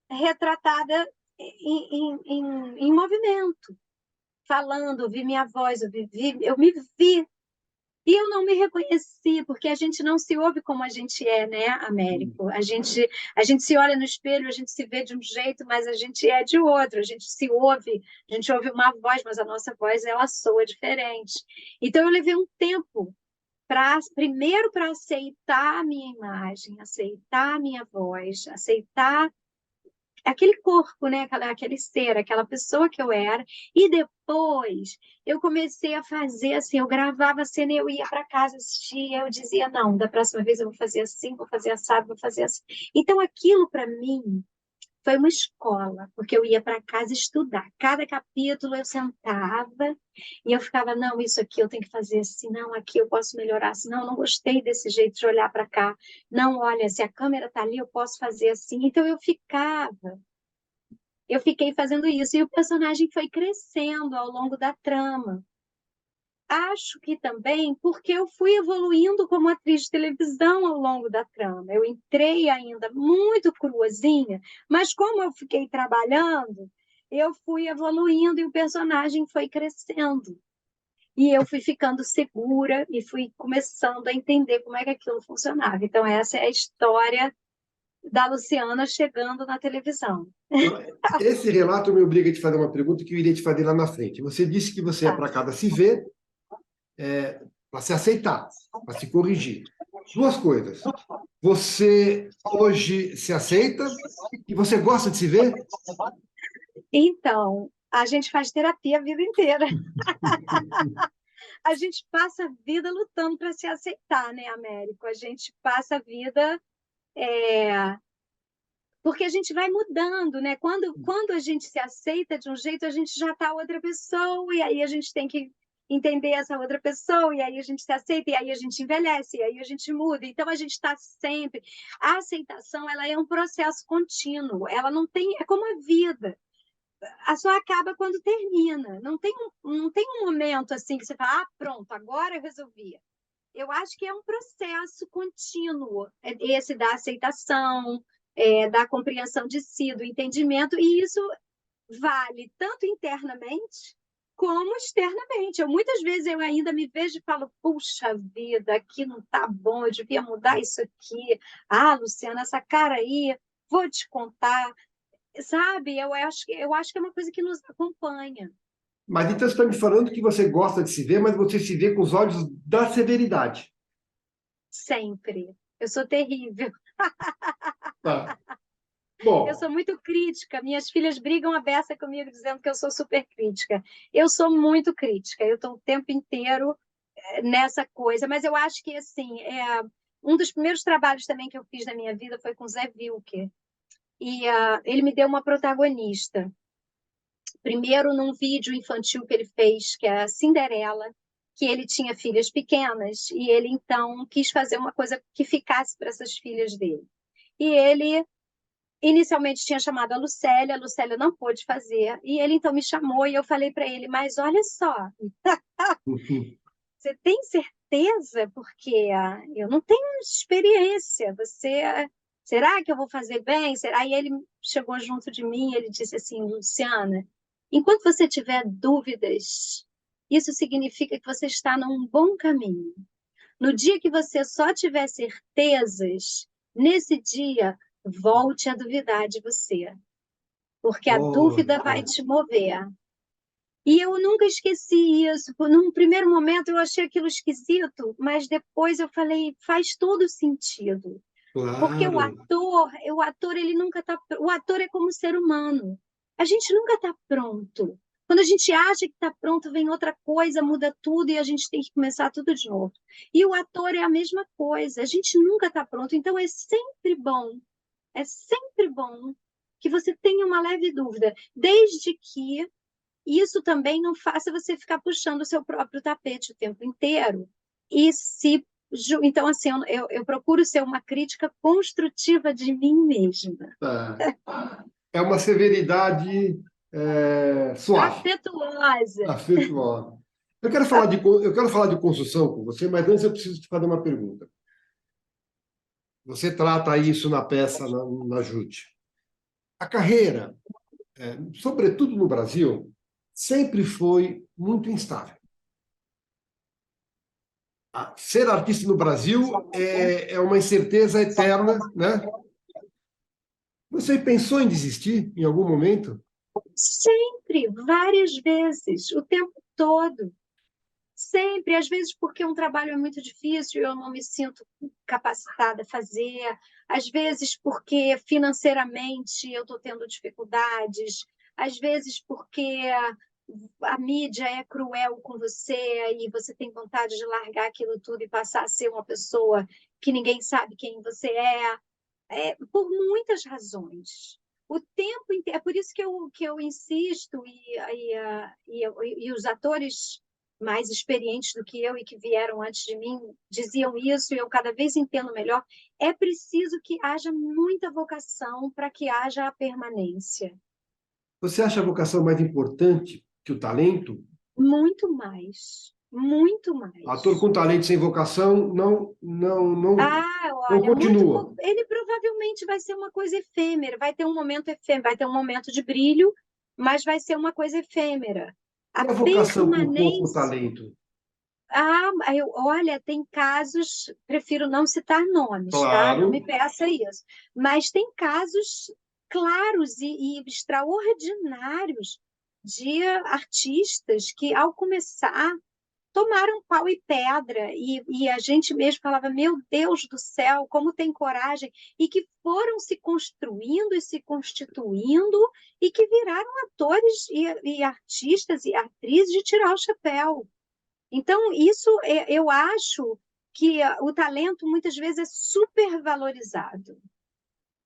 retratada em movimento, falando, ouvi minha voz, eu me vi. E eu não me reconheci, porque a gente não se ouve como a gente é, né, Américo? A gente se olha no espelho, a gente se vê de um jeito, mas a gente é de outro. A gente ouve uma voz, mas a nossa voz ela soa diferente. Então eu levei um tempo primeiro para aceitar a minha imagem, aceitar a minha voz, aceitar aquele corpo, né? Aquele ser, aquela pessoa que eu era. E depois eu comecei a fazer assim, eu gravava a cena e eu ia para casa assistir, eu dizia, não, da próxima vez eu vou fazer assim, vou fazer assado, vou fazer assim. Então aquilo para mim foi uma escola, porque eu ia para casa estudar. Cada capítulo eu sentava e eu ficava, não, isso aqui eu tenho que fazer assim, não, aqui eu posso melhorar assim, não, não gostei desse jeito de olhar para cá. Não, olha, se a câmera está ali, eu posso fazer assim. Então eu fiquei fazendo isso e o personagem foi crescendo ao longo da trama. Acho que também porque eu fui evoluindo como atriz de televisão ao longo da trama. Eu entrei ainda muito cruazinha, mas como eu fiquei trabalhando, eu fui evoluindo e o personagem foi crescendo. E eu fui ficando segura e fui começando a entender como é que aquilo funcionava. Então, essa é a história da Luciana chegando na televisão. Então, esse relato me obriga a te fazer uma pergunta que eu iria te fazer lá na frente. Você disse que você ia Tá. para cada se ver para se aceitar, para se corrigir. Duas coisas. Você hoje se aceita e você gosta de se ver? Então, a gente faz terapia a vida inteira. A gente passa a vida lutando para se aceitar, né, Américo? A gente passa a vida porque a gente vai mudando, né? Quando a gente se aceita de um jeito, a gente já está outra pessoa, e aí a gente tem que entender essa outra pessoa, e aí a gente se aceita, e aí a gente envelhece, e aí a gente muda. Então a gente está sempre. A aceitação, ela é um processo contínuo, ela não tem. É como a vida. Só acaba quando termina. Não tem um momento assim que você fala, ah, pronto, agora eu resolvi. Eu acho que é um processo contínuo, esse da aceitação, da compreensão de si, do entendimento, e isso vale tanto internamente como externamente. Muitas vezes eu ainda me vejo e falo, puxa vida, aqui não está bom, eu devia mudar isso aqui. Ah, Luciana, essa cara aí, vou te contar. Sabe, eu acho que é uma coisa que nos acompanha Mas então você está me falando que você gosta de se ver, mas você se vê com os olhos da severidade. sempre. Eu sou terrível. Tá. Eu Bom, sou muito crítica. Minhas filhas brigam a beça comigo dizendo que eu sou super crítica. Eu sou muito crítica. Eu estou o tempo inteiro nessa coisa. Mas eu acho que assim, um dos primeiros trabalhos também que eu fiz na minha vida foi com o Zé Wilker. E ele me deu uma protagonista. Primeiro, num vídeo infantil que ele fez, que é a Cinderela, que ele tinha filhas pequenas, e ele então quis fazer uma coisa que ficasse para essas filhas dele. E ele inicialmente tinha chamado a Lucélia não pôde fazer, e ele então me chamou e eu falei para ele, mas olha só, você tem certeza? Porque eu não tenho experiência, Será que eu vou fazer bem? Será? Aí ele chegou junto de mim e ele disse assim, Luciana, enquanto você tiver dúvidas, isso significa que você está num bom caminho. No dia que você só tiver certezas, nesse dia, volte a duvidar de você, porque a dúvida vai Olha, te mover. E eu nunca esqueci isso. Num primeiro momento eu achei aquilo esquisito, mas depois eu falei, faz todo sentido. Porque claro, o ator, ele nunca tá, o ator é como ser humano. A gente nunca está pronto. Quando a gente acha que está pronto, vem outra coisa, muda tudo e a gente tem que começar tudo de novo. E o ator é a mesma coisa. A gente nunca está pronto. Então é sempre bom que você tenha uma leve dúvida, desde que isso também não faça você ficar puxando o seu próprio tapete o tempo inteiro. E se então, assim, eu procuro ser uma crítica construtiva de mim mesma. tá. É uma severidade suave, Afetuosa. afetuosa. Eu quero falar de construção com você, mas antes eu preciso te fazer uma pergunta. Você trata isso na peça, na Jute. A carreira, sobretudo no Brasil, sempre foi muito instável. Ser artista no Brasil é uma incerteza eterna, né? Você pensou em desistir em algum momento? Sempre, várias vezes, o tempo todo. Sempre, às vezes porque um trabalho é muito difícil e eu não me sinto capacitada a fazer, às vezes porque financeiramente eu estou tendo dificuldades, às vezes porque a mídia é cruel com você e você tem vontade de largar aquilo tudo e passar a ser uma pessoa que ninguém sabe quem você é, por muitas razões. O tempo inteiro, é por isso que eu insisto, e os atores mais experientes do que eu e que vieram antes de mim diziam isso, e eu cada vez entendo melhor. É preciso que haja muita vocação para que haja a permanência. Você acha a vocação mais importante que o talento? Muito mais. Muito Ator mais. com talento sem vocação Ah, não olha, continua. ele provavelmente vai ser uma coisa efêmera, vai ter um momento efêmero, vai ter um momento de brilho, mas vai ser uma coisa efêmera. E A a vocação com pouco permanência. talento? Olha, tem casos, prefiro não citar nomes, tá? Não me Claro. peça isso. Mas tem casos claros e extraordinários de artistas que, ao começar, tomaram pau e pedra, e a gente mesmo falava, meu Deus do céu, como tem coragem, e que foram se construindo e se constituindo, e que viraram atores e artistas e atrizes de tirar o chapéu. Então, isso eu acho que o talento muitas vezes é supervalorizado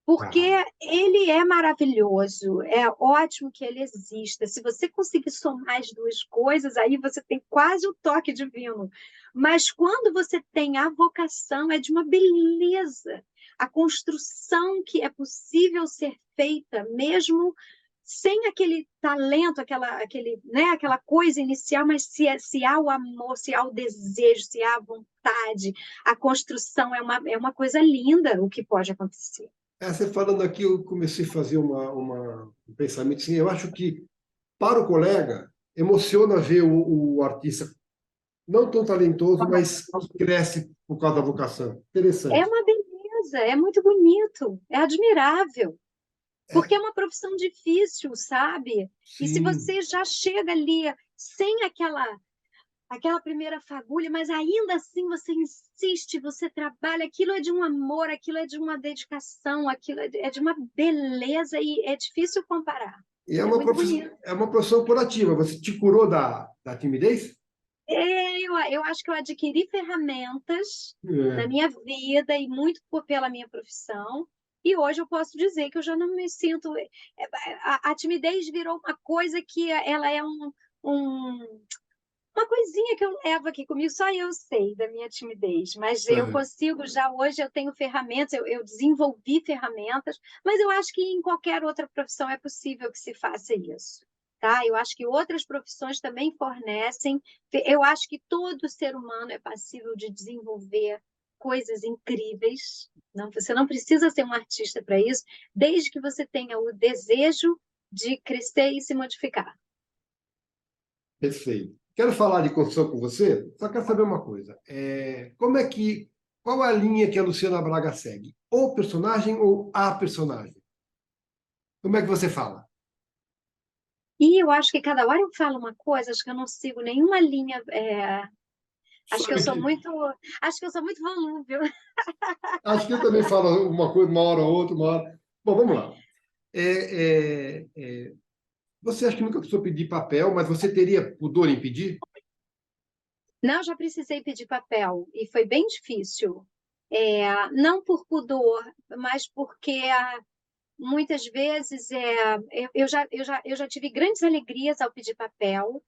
porque Ah, ele é maravilhoso, é ótimo que ele exista. Se você conseguir somar as duas coisas, aí você tem quase o toque divino. Mas quando você tem a vocação, é de uma beleza. A construção que é possível ser feita, mesmo sem aquele talento, aquela coisa inicial, mas se há o amor, se há o desejo, se há a vontade, a construção é uma coisa linda o que pode acontecer. você falando aqui, eu comecei a fazer um pensamento assim. Eu acho que, para o colega, emociona ver o artista não tão talentoso, mas que cresce por causa da vocação. É Interessante. uma beleza, é muito bonito, é admirável, porque é uma profissão difícil, sabe? E se Sim. você já chega ali sem aquela primeira fagulha, mas ainda assim você insiste, você trabalha, aquilo é de um amor, aquilo é de uma dedicação, aquilo é de uma beleza e é difícil comparar. E É muito bonito. é uma profissão curativa. Você te curou da timidez? Eu acho que eu adquiri ferramentas na É. minha vida e muito pela minha profissão. E hoje eu posso dizer que eu já não me sinto. A timidez virou uma coisa que ela é um- uma coisinha que eu levo aqui comigo, só eu sei da minha timidez, mas eu É. consigo já hoje, eu tenho ferramentas, eu desenvolvi ferramentas, mas eu acho que em qualquer outra profissão é possível que se faça isso, tá? Eu acho que outras profissões também fornecem, eu acho que todo ser humano é passível de desenvolver coisas incríveis. Não, você não precisa ser um artista para isso, desde que você tenha o desejo de crescer e se modificar. Perfeito. Quero falar de construção com você, só quero saber uma coisa. Qual é a linha que a Luciana Braga segue? O personagem ou a personagem? Como é que você fala? E eu acho que cada hora eu falo uma coisa, acho que eu não sigo nenhuma linha. Acho que eu sou Sabe? muito, acho que eu sou muito volúvel. Acho que eu também falo uma coisa, uma hora ou outra, uma hora. Bom, vamos lá. É, é, é, Você acha que nunca precisou pedir papel, mas você teria pudor em pedir? Não, já precisei pedir papel e foi bem difícil. Não por pudor, mas porque muitas vezes eu já tive grandes alegrias ao pedir papel.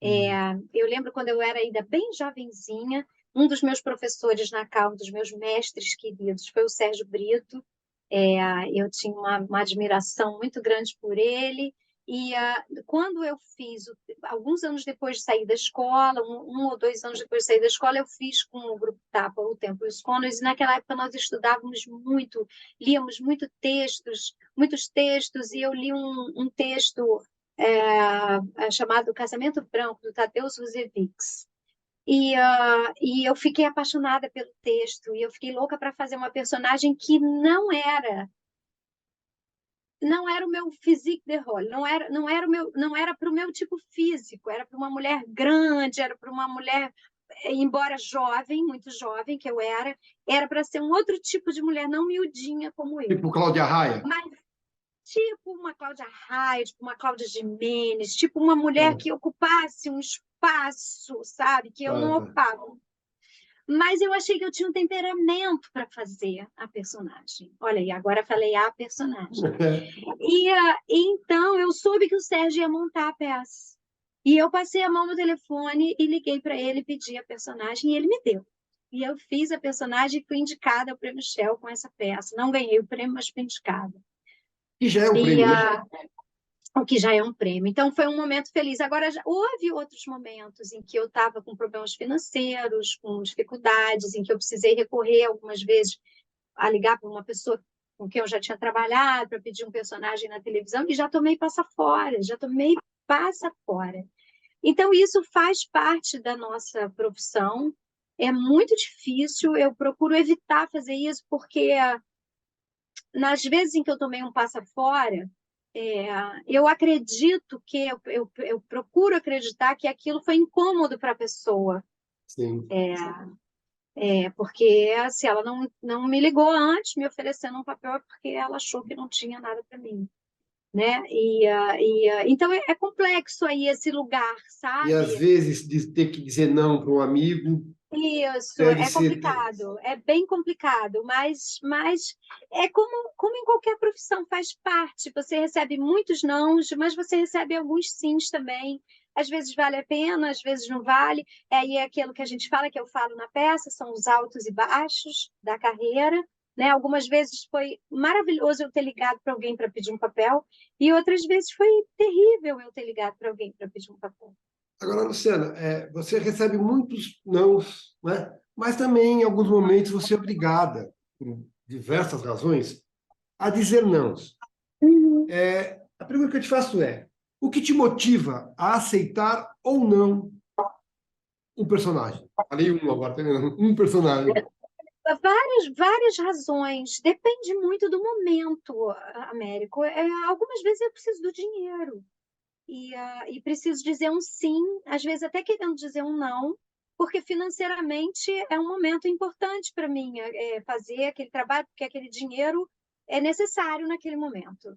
Hum. Eu lembro quando eu era ainda bem jovenzinha, um dos meus professores na Cal, um dos meus mestres queridos, foi o Sérgio Brito. Eu tinha uma admiração muito grande por ele. E quando eu fiz, alguns anos depois de sair da escola, um ou 2 anos depois de sair da escola, eu fiz com o Grupo Tapa, o Tempo e os Cônones, e naquela época nós estudávamos muito, líamos muitos textos, e eu li um texto chamado Casamento Branco, do Tadeusz Ruževics. E eu fiquei apaixonada pelo texto, e eu fiquei louca para fazer uma personagem que não era o meu physique de rôle, não era para o meu tipo físico, era para uma mulher grande, era para uma mulher, embora jovem, muito jovem que eu era para ser um outro tipo de mulher, não miudinha como eu. Tipo Cláudia Raia? Mas tipo uma Cláudia Raia, tipo uma Cláudia Gimenez, tipo uma mulher Ah, que ocupasse um espaço, sabe, que eu tá, não tá. ocupava. Mas eu achei que eu tinha um temperamento para fazer a personagem. Olha aí, agora falei a personagem. Então eu soube que o Sérgio ia montar a peça. E eu passei a mão no telefone e liguei para ele, pedi a personagem e ele me deu. E eu fiz a personagem e fui indicada ao Prêmio Shell com essa peça. Não ganhei o prêmio, mas fui indicada. E já é um E prêmio, né? o que já é um prêmio. Então, foi um momento feliz. Agora, houve outros momentos em que eu estava com problemas financeiros, com dificuldades, em que eu precisei recorrer algumas vezes a ligar para uma pessoa com quem eu já tinha trabalhado para pedir um personagem na televisão e já tomei passa fora. Então, isso faz parte da nossa profissão. É muito difícil, eu procuro evitar fazer isso, porque nas vezes em que eu tomei um passa fora, é, eu acredito que, eu procuro acreditar que aquilo foi incômodo para a pessoa, Sim. porque se ela não me ligou antes, me oferecendo um papel, é porque ela achou que não tinha nada para mim, né? Então é complexo aí esse lugar, E às sabe? vezes ter que dizer não para um amigo Isso, deve é ser. complicado, é bem complicado, mas é como em qualquer profissão, faz parte. Você recebe muitos nãos, mas você recebe alguns sims também. Às vezes vale a pena, às vezes não vale. Aí é aquilo que a gente fala, que eu falo na peça, são os altos e baixos da carreira, né? Algumas vezes foi maravilhoso eu ter ligado para alguém para pedir um papel, e outras vezes foi terrível eu ter ligado para alguém para pedir um papel. Agora, Luciana, você recebe muitos nãos, né? Mas também, em alguns momentos, você é obrigada, por diversas razões, a dizer nãos. Uhum. A pergunta que eu te faço é: o que te motiva a aceitar ou não um personagem? Falei um agora, tá vendo? Um personagem. Várias razões. Depende muito do momento, Américo. Algumas vezes eu preciso do dinheiro e preciso dizer um sim, às vezes até querendo dizer um não, porque financeiramente é um momento importante para mim fazer aquele trabalho, porque aquele dinheiro é necessário naquele momento.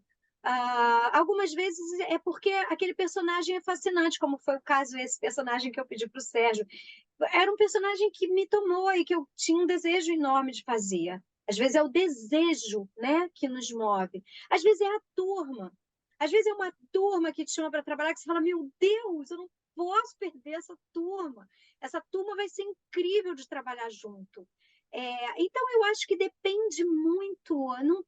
Algumas vezes é porque aquele personagem é fascinante, como foi o caso desse personagem que eu pedi para o Sérgio. Era um personagem que me tomou e que eu tinha um desejo enorme de fazer. Às vezes é o desejo, né, que nos move. Às vezes é a turma. Às vezes é uma turma que te chama para trabalhar que você fala: meu Deus, eu não posso perder essa turma. Essa turma vai ser incrível de trabalhar junto. Então, eu acho que depende muito, não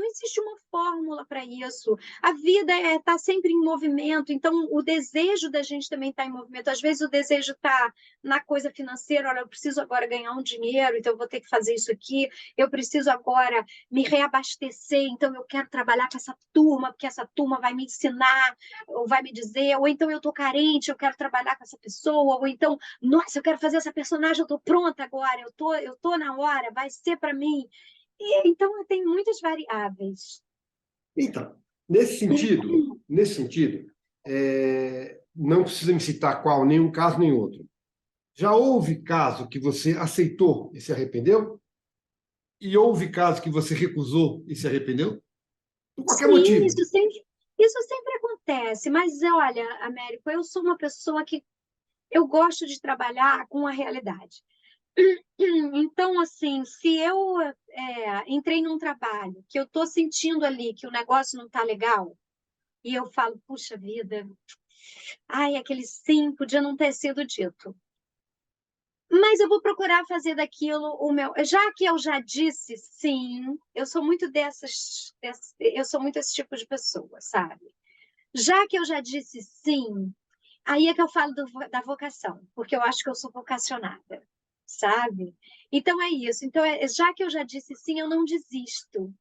existe uma fórmula para isso. A vida está sempre em movimento, então o desejo da gente também está em movimento. Às vezes o desejo está na coisa financeira, olha, eu preciso agora ganhar um dinheiro, então eu vou ter que fazer isso aqui, eu preciso agora me reabastecer, então eu quero trabalhar com essa turma, porque essa turma vai me ensinar, ou vai me dizer, ou então eu estou carente, eu quero trabalhar com essa pessoa, ou então, nossa, eu quero fazer essa personagem, eu estou pronta agora, eu tô na hora, vai ser para mim. Então, tem muitas variáveis. Então, nesse sentido, não precisa me citar qual, nenhum caso nem outro. Já houve caso que você aceitou e se arrependeu? E houve caso que você recusou e se arrependeu? Por qualquer Sim, motivo. isso sempre acontece, mas olha, Américo, eu sou uma pessoa que eu gosto de trabalhar com a realidade. Então, assim, se eu entrei num trabalho que eu estou sentindo ali que o negócio não está legal, e eu falo, puxa vida, ai, aquele sim podia não ter sido dito. Mas eu vou procurar fazer daquilo o meu. Já que eu já disse sim, eu sou muito eu sou muito esse tipo de pessoa, sabe? Já que eu já disse sim, aí é que eu falo da vocação, porque eu acho que eu sou vocacionada, sabe? Então é isso. Então, já que eu já disse sim, eu não desisto.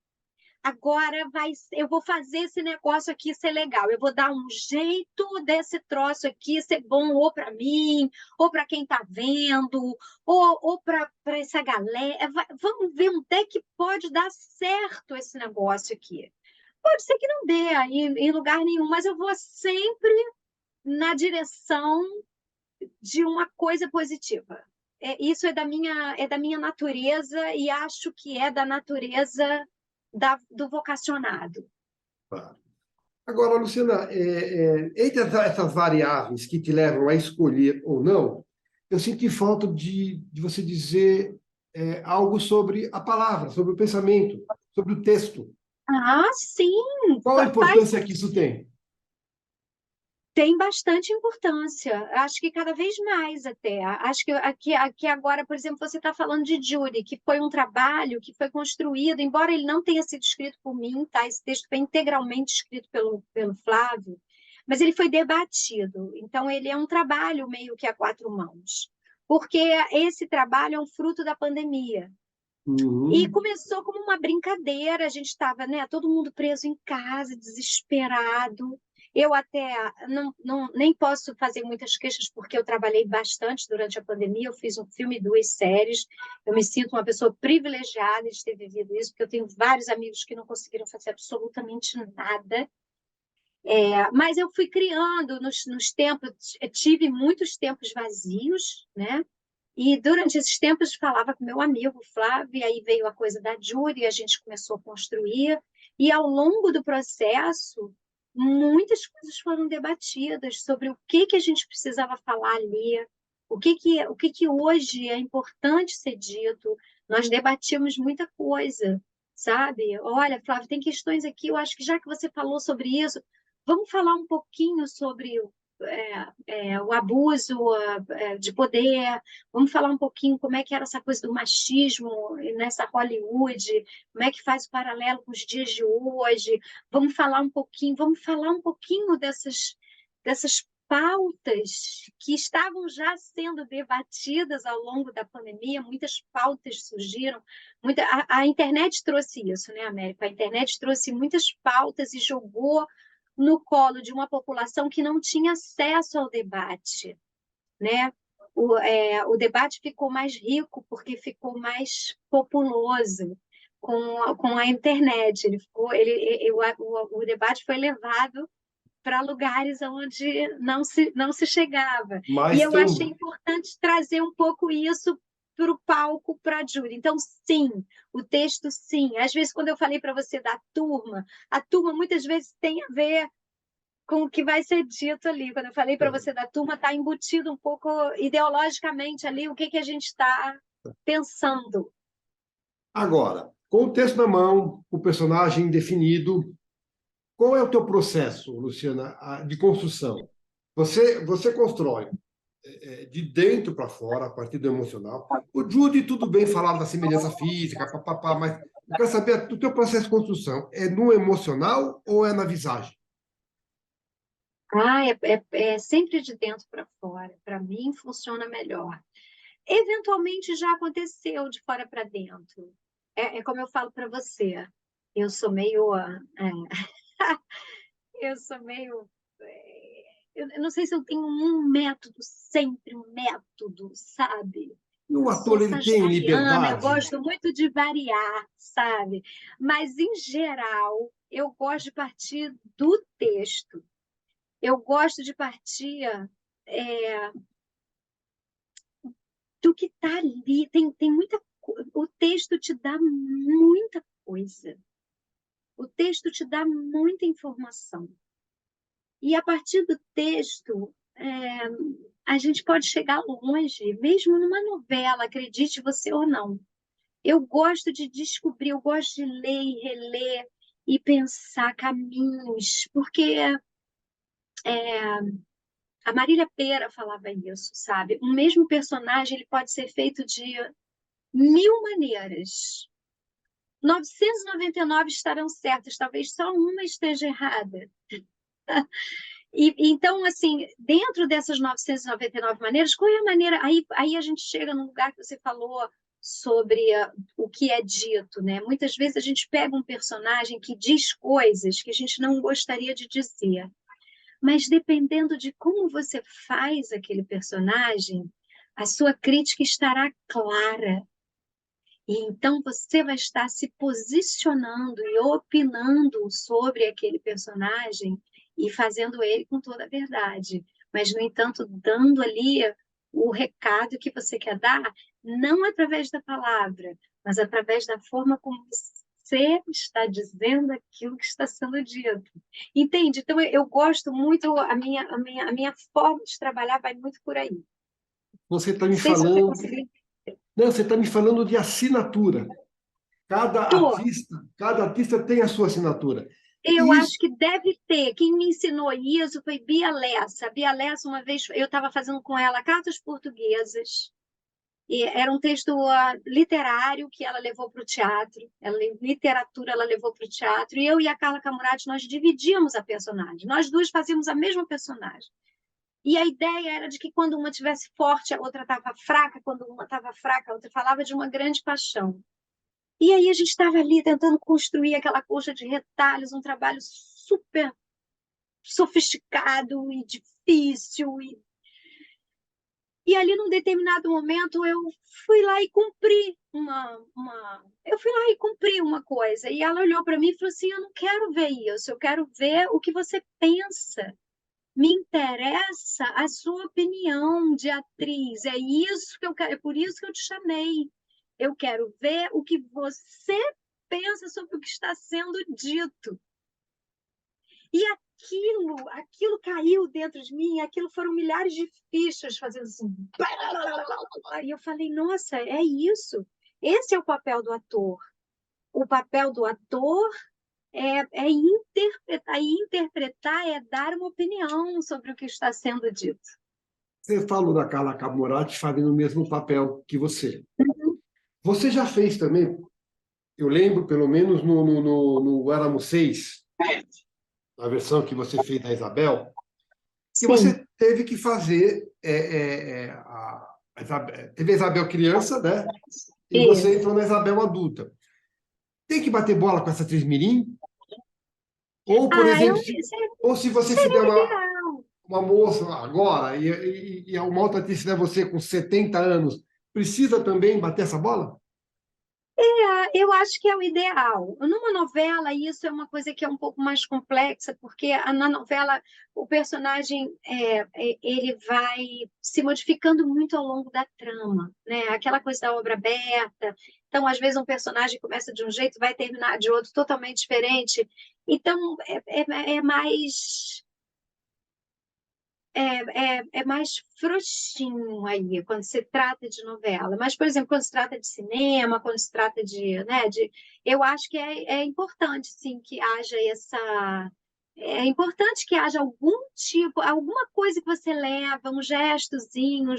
Agora eu vou fazer esse negócio aqui ser legal. Eu vou dar um jeito desse troço aqui ser bom ou para mim, ou para quem está vendo, ou para essa galera. Vamos ver onde é que pode dar certo esse negócio aqui. Pode ser que não dê em lugar nenhum, mas eu vou sempre na direção de uma coisa positiva. Isso é da minha natureza e acho que é da natureza do vocacionado. Claro. Agora, Luciana, entre essas variáveis que te levam a escolher ou não, eu senti falta de você dizer algo sobre a palavra, sobre o pensamento, sobre o texto. Ah, sim, Qual a faz, importância que isso tem? tem bastante importância. Acho que cada vez mais até. Acho que aqui agora, por exemplo, você está falando de Judy, que foi um trabalho que foi construído, embora ele não tenha sido escrito por mim, tá? Esse texto foi integralmente escrito pelo Flávio, mas ele foi debatido. Então, ele é um trabalho meio que a quatro mãos, porque esse trabalho é um fruto da pandemia. E Uhum. começou como uma brincadeira, a gente estava, né, todo mundo preso em casa, desesperado. Eu até nem posso fazer muitas queixas, porque eu trabalhei bastante durante a pandemia, eu fiz um filme e duas séries. Eu me sinto uma pessoa privilegiada de ter vivido isso, porque eu tenho vários amigos que não conseguiram fazer absolutamente nada. Mas eu fui criando nos tempos, eu tive muitos tempos vazios, né? E durante esses tempos falava com meu amigo Flávio, e aí veio a coisa da Júri, a gente começou a construir, e ao longo do processo, muitas coisas foram debatidas sobre o que a gente precisava falar ali, o que hoje é importante ser dito. Nós debatimos muita coisa, sabe? Olha, Flávio, tem questões aqui, eu acho que já que você falou sobre isso, vamos falar um pouquinho sobre o abuso de poder. Vamos falar um pouquinho como é que era essa coisa do machismo nessa Hollywood, como é que faz o paralelo com os dias de hoje. Vamos falar um pouquinho dessas pautas que estavam já sendo debatidas ao longo da pandemia, muitas pautas surgiram, a internet trouxe isso, né, América? A internet trouxe muitas pautas e jogou no colo de uma população que não tinha acesso ao debate, né? O debate ficou mais rico porque ficou mais populoso com a internet. O debate foi levado para lugares onde não se chegava. E Mas eu achei importante trazer um pouco isso para o palco, para a Júlia. Então, sim, o texto, sim. Às vezes, quando eu falei para você da turma, a turma muitas vezes tem a ver com o que vai ser dito ali. Quando eu falei para você da turma, está embutido um pouco ideologicamente ali o que a gente está pensando. agora, com o texto na mão, o personagem definido, qual é o teu processo, Luciana, de construção? Você constrói de dentro para fora, a partir do emocional. O Judy, tudo bem falar da semelhança física, papapá, mas eu quero saber, o teu processo de construção é no emocional ou é na visagem? Ah, é sempre de dentro para fora. Para mim, funciona melhor. Eventualmente já aconteceu de fora para dentro. É como eu falo para você. Eu sou meio. Eu sou meio. Eu não sei se eu tenho um método, sempre um método, sabe? E o Eu sou ator, ele tem sagitariana, eu liberdade? gosto muito de variar, sabe? Mas, em geral, eu gosto de partir do texto. Eu gosto de partir é, do que está ali. Tem muita. O texto te dá muita coisa. O texto te dá muita informação. E a partir do texto, a gente pode chegar longe, mesmo numa novela, acredite você ou não. Eu gosto de descobrir, eu gosto de ler e reler e pensar caminhos, porque a Marília Pêra falava isso, sabe? O mesmo personagem ele pode ser feito de 1000 maneiras. 999 estarão certas, talvez só uma esteja errada. Então, assim, dentro dessas 999 maneiras, qual é a maneira? Aí a gente chega num lugar que você falou sobre o que é dito, né? Muitas vezes a gente pega um personagem que diz coisas que a gente não gostaria de dizer, mas dependendo de como você faz aquele personagem, a sua crítica estará clara. E então você vai estar se posicionando e opinando sobre aquele personagem e fazendo ele com toda a verdade. Mas, no entanto, dando ali o recado que você quer dar, não através da palavra, mas através da forma como você está dizendo aquilo que está sendo dito. Entende? Então, eu gosto muito, a minha forma de trabalhar vai muito por aí. Você está Não me sei se você falando. conseguiu. Não, você está me falando de assinatura. Tô. Cada artista tem a sua assinatura. Eu Isso, acho que deve ter. Quem me ensinou isso foi Bia Lessa. A Bia Lessa, uma vez, eu estava fazendo com ela cartas portuguesas. E era um texto literário que ela levou para o teatro. Literatura ela levou para o teatro. E eu e a Carla Camurati, nós dividíamos a personagem. Nós duas fazíamos a mesma personagem. E a ideia era de que quando uma tivesse forte, a outra estava fraca. Quando uma estava fraca, a outra falava de uma grande paixão. E aí a gente estava ali tentando construir aquela coxa de retalhos, um trabalho super sofisticado e difícil. E ali, num determinado momento, eu fui lá e cumpri eu fui lá e cumpri uma coisa. E ela olhou para mim e falou assim: eu não quero ver isso, eu quero ver o que você pensa. Me interessa a sua opinião de atriz. É isso que eu quero, é por isso que eu te chamei. Eu quero ver o que você pensa sobre o que está sendo dito. E aquilo caiu dentro de mim, aquilo foram milhares de fichas fazendo assim. E eu falei, nossa, é isso. Esse é o papel do ator. O papel do ator é interpretar, e interpretar é dar uma opinião sobre o que está sendo dito. você falou da Carla Camurati fazendo o mesmo papel que você. Você já fez também, eu lembro, pelo menos no Éramos Seis, na versão que você fez da Isabel, que Sim, você teve que fazer teve a Isabel criança, né? E você isso. entrou na Isabel adulta. Tem que bater bola com essa atriz mirim? Ou, por Ah, exemplo, ou se você fizer seria ideal. uma moça agora e uma outra atriz fizer você com 70 anos, precisa também bater essa bola? Eu acho que é o ideal. Numa novela, isso é uma coisa que é um pouco mais complexa, porque na novela o personagem ele vai se modificando muito ao longo da trama, né? Aquela coisa da obra aberta. Então, às vezes, um personagem começa de um jeito e vai terminar de outro totalmente diferente. Então, é mais é mais frouxinho aí, quando se trata de novela. Mas, por exemplo, quando se trata de cinema, quando se trata de, né, eu acho que é importante, sim, que haja é importante que haja algum tipo, alguma coisa que você leva, um gestozinho, um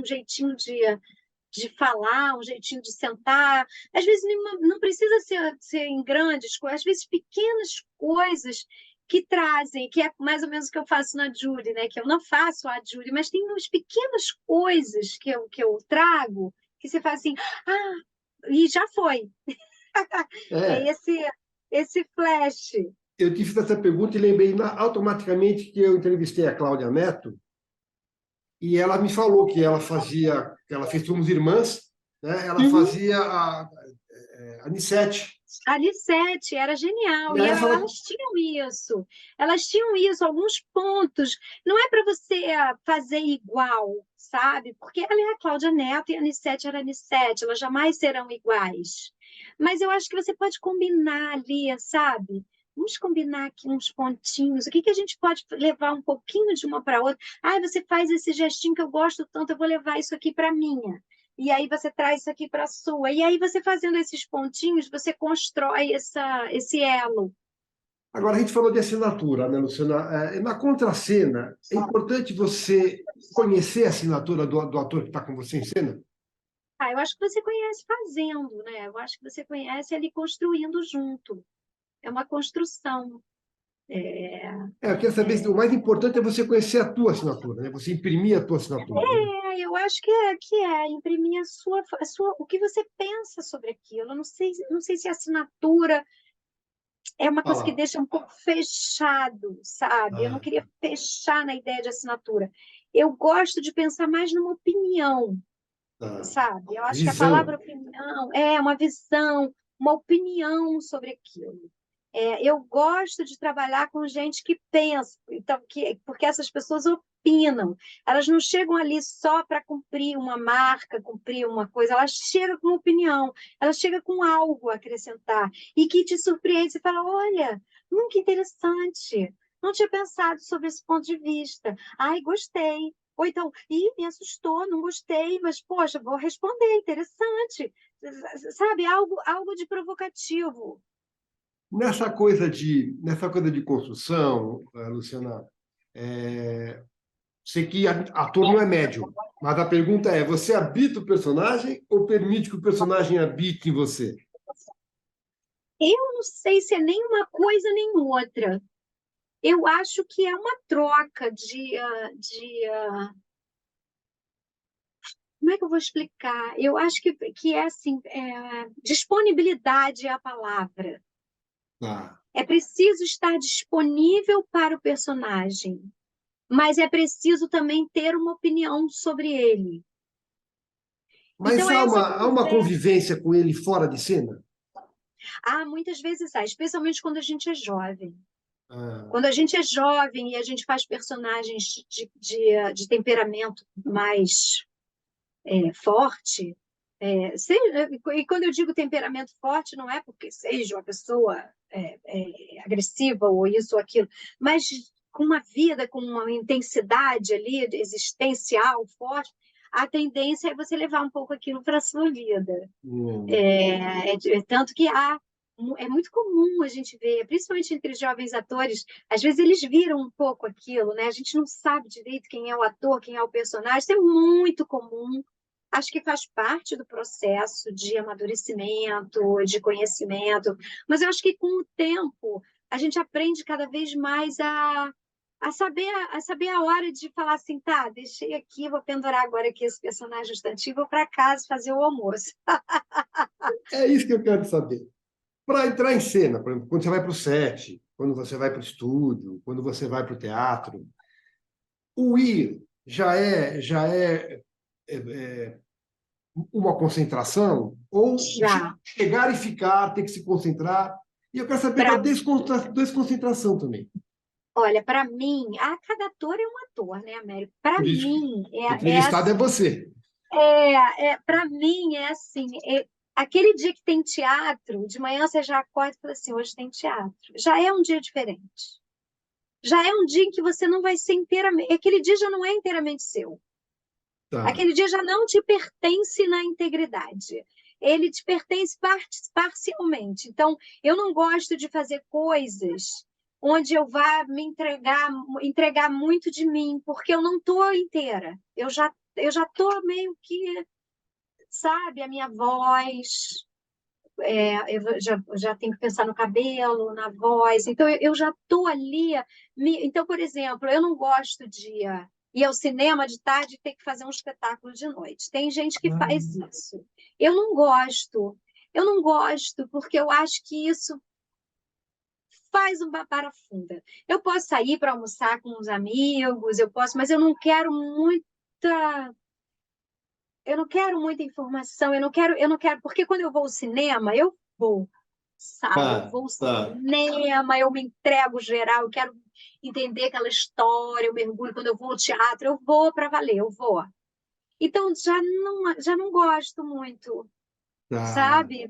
jeitinho de falar, um jeitinho de sentar. Às vezes não precisa ser em grandes coisas, às vezes pequenas coisas que trazem, que é mais ou menos o que eu faço na Jury, né? Que eu não faço a Jury, mas tem umas pequenas coisas que eu trago, que você faz assim, ah, e já foi. É É, esse flash. eu te fiz essa pergunta e lembrei automaticamente que eu entrevistei a Cláudia Neto e ela me falou que ela fez Somos Irmãs, né? Ela Uhum. fazia a Nissete. A Lissete era genial, E e aí elas tinham isso. Elas tinham isso, alguns pontos. Não é para você fazer igual, sabe? Porque ela é a Cláudia Neto e a Anissete era a Anissete, elas jamais serão iguais. Mas eu acho que você pode combinar ali, sabe? Vamos combinar aqui uns pontinhos. O que que a gente pode levar um pouquinho de uma para outra? Ah, você faz esse gestinho que eu gosto tanto, eu vou levar isso aqui para minha. E aí você traz isso aqui para a sua. E aí você fazendo esses pontinhos, você constrói esse elo. agora a gente falou de assinatura, né, Luciana? Na contracena, é importante você conhecer a assinatura do ator que está com você em cena? Ah, eu acho que você conhece fazendo, né? Eu acho que você conhece ali construindo junto. É uma construção. É, Eu quero saber se o mais importante é você conhecer a tua assinatura, né? Você imprimir a tua assinatura, né? eu acho que é imprimir o que você pensa sobre aquilo. Eu não sei se a assinatura é uma coisa que Fala. deixa um pouco fechado, sabe? Eu não Ah, queria fechar na ideia de assinatura. Eu gosto de pensar mais numa opinião, tá. sabe? Eu acho que a palavra Visão. opinião é uma visão, uma opinião sobre aquilo. Eu gosto de trabalhar com gente que pensa, então, porque essas pessoas opinam. Elas não chegam ali só para cumprir uma marca, cumprir uma coisa, elas chegam com opinião, elas chegam com algo a acrescentar e que te surpreende. Você fala: olha, que interessante, não tinha pensado sobre esse ponto de vista. Ai, gostei. Ou então, me assustou, não gostei, mas, poxa, vou responder, interessante. Sabe, algo de provocativo. Nessa coisa de construção, Luciana, sei que ator não é médium, mas a pergunta é: você habita o personagem ou permite que o personagem habite em você? Eu não sei se é nem uma coisa nem outra. Eu acho que é uma troca como é que eu vou explicar? Eu acho que é assim, disponibilidade é a palavra. Tá. É preciso estar disponível para o personagem, mas é preciso também ter uma opinião sobre ele. Mas Então, há essa uma, há uma conversa, convivência com ele fora de cena? muitas vezes há, especialmente quando a gente é jovem. Ah, Quando a gente é jovem e a gente faz personagens de temperamento mais forte, e quando eu digo temperamento forte, não é porque seja uma pessoa agressiva ou isso ou aquilo, mas com uma vida, com uma intensidade ali existencial forte, a tendência é você levar um pouco aquilo para a sua vida. hum. Tanto que é muito comum a gente ver, principalmente entre os jovens atores, às vezes eles viram um pouco aquilo, né? A gente não sabe direito quem é o ator, quem é o personagem, isso é muito comum. Acho que faz parte do processo de amadurecimento, de conhecimento, mas eu acho que com o tempo a gente aprende cada vez mais a saber a hora de falar assim, tá, deixei aqui, vou pendurar agora aqui esse personagem substantivo, vou para casa fazer o almoço. É isso que eu quero saber. Para entrar em cena, por exemplo, quando você vai para o set, quando você vai para o estúdio, quando você vai para o teatro, o ir já é uma concentração, ou Já. chegar e ficar, ter que se concentrar. E eu quero saber da Pra, desconcentração também. olha, para mim, cada ator é um ator, né, Américo? Para Por isso que mim, o é entrevistado é assim. você. Para mim, é assim. Aquele dia que tem teatro, de manhã você já acorda e fala assim: hoje tem teatro. Já é um dia diferente. Já é um dia em que você não vai ser inteiramente. Aquele dia já não é inteiramente seu. Tá. Aquele dia já não te pertence na integridade. Ele te pertence parcialmente. Então, eu não gosto de fazer coisas onde eu vá me entregar muito de mim, porque eu não estou inteira. Eu já estou meio que, sabe, a minha voz, eu já tenho que pensar no cabelo, na voz, então eu já estou ali. Então, por exemplo, eu não gosto de ir ao cinema de tarde e ter que fazer um espetáculo de noite. Tem gente que Ah, faz isso. Eu não gosto. Eu não gosto, porque eu acho que isso faz uma barafunda. Eu posso sair para almoçar com os amigos, eu posso, mas eu não quero muita informação, eu não quero, porque quando eu vou ao cinema, eu vou, sabe? Eu tá, vou ao tá. cinema, eu me entrego geral, eu quero entender aquela história, eu mergulho. Quando eu vou ao teatro, eu vou para valer, eu vou. Então, já não gosto muito, Tá. sabe?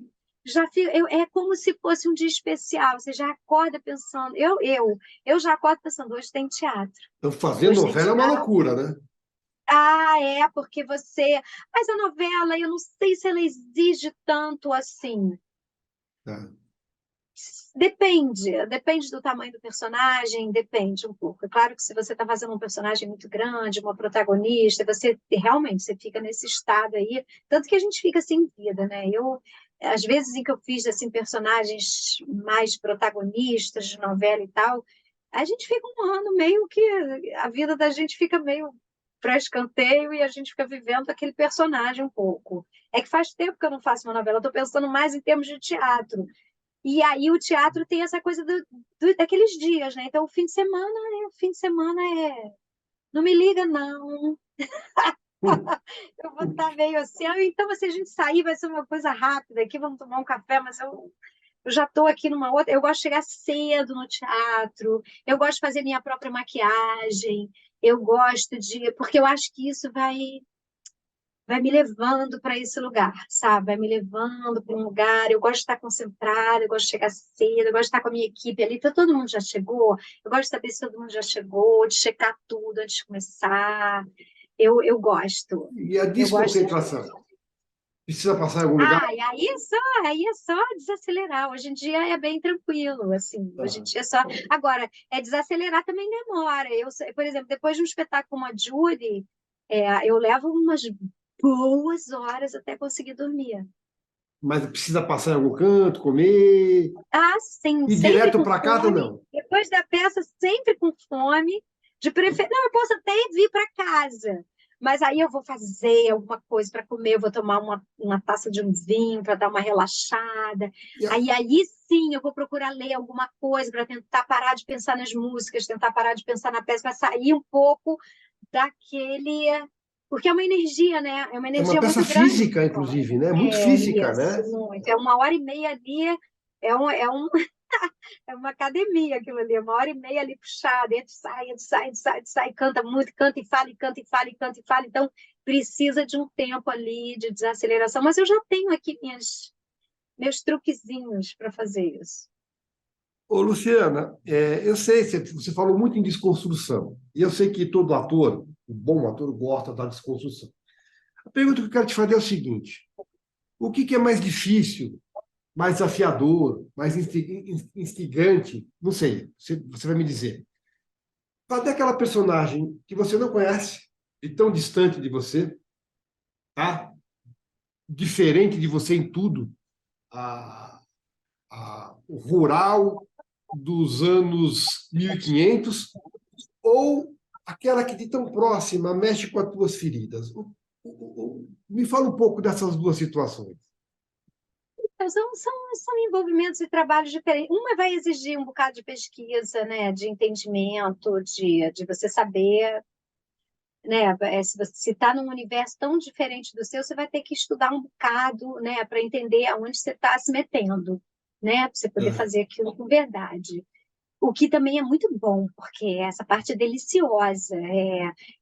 É como se fosse um dia especial, você já acorda pensando, eu já acordo pensando, hoje tem teatro, Então, fazer hoje tem novela é uma teatro. loucura, né? Ah, é, porque você. Mas a novela, eu não sei se ela exige tanto assim. Tá. Depende do tamanho do personagem, depende um pouco. É claro que se você está fazendo um personagem muito grande, uma protagonista, você realmente você fica nesse estado aí, tanto que a gente fica sem vida, né? Às vezes em que eu fiz assim personagens mais protagonistas de novela e tal, a gente fica um ano meio que a vida da gente fica meio para escanteio e a gente fica vivendo aquele personagem um pouco. É que faz tempo que eu não faço uma novela, estou pensando mais em termos de teatro. E aí o teatro tem essa coisa daqueles dias, né? Então o fim de semana é. Não me liga, não. Eu vou estar meio assim. Então, se a gente sair, vai ser uma coisa rápida aqui, vamos tomar um café, mas eu já estou aqui numa outra. Eu gosto de chegar cedo no teatro, eu gosto de fazer minha própria maquiagem, eu gosto de. Porque eu acho que isso vai me levando para esse lugar, sabe? Vai me levando para um lugar. Eu gosto de estar concentrada, eu gosto de chegar cedo, eu gosto de estar com a minha equipe ali. Então, todo mundo já chegou. Eu gosto de saber se todo mundo já chegou, de checar tudo antes de começar. Eu gosto. E a Eu gosto de. desconcentração? Precisa passar em algum lugar? E aí é só desacelerar. Hoje em dia é bem tranquilo, assim. Hoje em Tá. dia é só. Agora, desacelerar também demora. Por exemplo, depois de um espetáculo como a Judy, eu levo umas boas horas até conseguir dormir. Mas precisa passar em algum canto, comer, Ah, sim, ir sempre direto com para casa, fome. não. Depois da peça, sempre com fome. Não, eu posso até vir para casa, mas aí eu vou fazer alguma coisa para comer, eu vou tomar uma taça de um vinho para dar uma relaxada. E a- Aí sim eu vou procurar ler alguma coisa para tentar parar de pensar nas músicas, tentar parar de pensar na peça, para sair um pouco daquele. Porque é uma energia, né? É uma É uma energia peça muito grande. física, inclusive, né? Muito É física, isso, né? muito. É 1 hora e meia ali, é uma academia aquilo ali, 1 hora e meia ali puxada, entra, sai, canta muito, canta e fala, e canta e fala, e canta e fala. Então, precisa de um tempo ali de desaceleração, mas eu já tenho aqui meus truquezinhos para fazer isso. Ô, Luciana, eu sei, você falou muito em desconstrução. E eu sei que todo ator, um bom ator, gosta da desconstrução. A pergunta que eu quero te fazer é o seguinte: o que é mais difícil, mais desafiador, mais instigante? Não sei, você vai me dizer. Fazer aquela personagem que você não conhece, e tão distante de você, tá? Diferente de você em tudo, a, o rural dos anos 1500, ou aquela que de tão próxima mexe com as tuas feridas? Me fala um pouco dessas duas situações. Então, são envolvimentos e trabalhos diferentes. Uma vai exigir um bocado de pesquisa, né, de entendimento, de você saber, né? Se você está num universo tão diferente do seu, você vai ter que estudar um bocado, né, para entender aonde você está se metendo, né, para você poder É, fazer aquilo com verdade. O que também é muito bom, porque essa parte é deliciosa,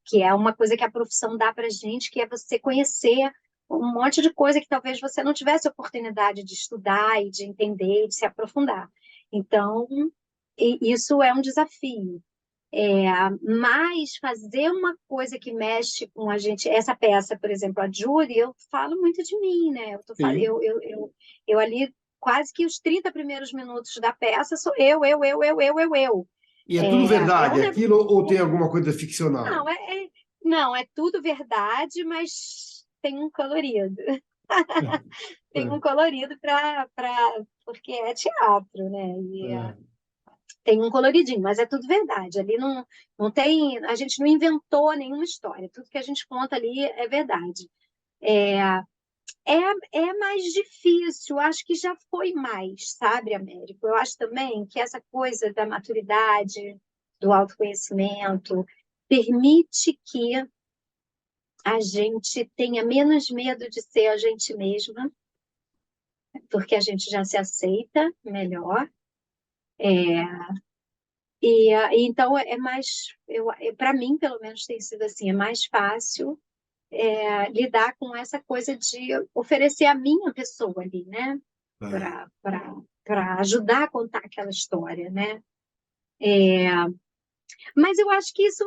que é uma coisa que a profissão dá para gente, que é você conhecer um monte de coisa que talvez você não tivesse oportunidade de estudar e de entender e de se aprofundar. Então, isso é um desafio. Mas fazer uma coisa que mexe com a gente, essa peça, por exemplo, a Judy, eu falo muito de mim, né? Eu, tô, sim. eu ali quase que os 30 primeiros minutos da peça sou eu. E é tudo verdade, É aquilo ou tem alguma coisa ficcional? não, não, é tudo verdade, mas tem um colorido. Tem um É, colorido porque é teatro, né? é, Tem um coloridinho, mas é tudo verdade. Ali não tem, a gente não inventou nenhuma história. Tudo que a gente conta ali é verdade. É, é mais difícil, acho que já foi mais, sabe, Américo? Eu acho também que essa coisa da maturidade, do autoconhecimento, permite que a gente tenha menos medo de ser a gente mesma, porque a gente já se aceita melhor. Então é mais, para mim, pelo menos, tem sido assim, é mais fácil lidar com essa coisa de oferecer a minha pessoa ali, né? é. Para ajudar a contar aquela história, né? Mas eu acho que isso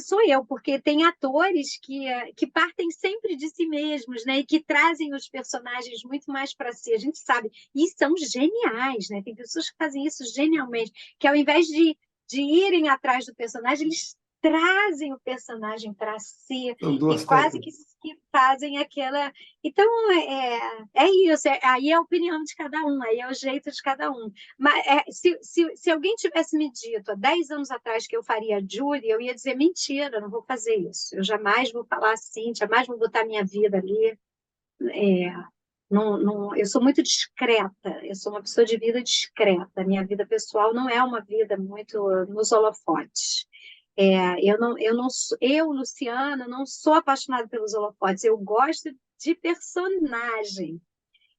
sou eu, porque tem atores que partem sempre de si mesmos, né? E que trazem os personagens muito mais para si. A gente sabe, e são geniais, né? Tem pessoas que fazem isso genialmente, que ao invés de irem atrás do personagem, eles trazem o personagem para si São e duas quase técnicas. que fazem aquela. Então, é isso, aí é a opinião de cada um, aí é o jeito de cada um. Mas se alguém tivesse me dito há 10 anos atrás que eu faria Judy, eu ia dizer mentira, não vou fazer isso. Eu jamais vou falar assim, jamais vou botar minha vida ali. É, eu sou muito discreta, eu sou uma pessoa de vida discreta. Minha vida pessoal não é uma vida muito nos holofotes. Luciana, não sou apaixonada pelos holofotes, eu gosto de personagem.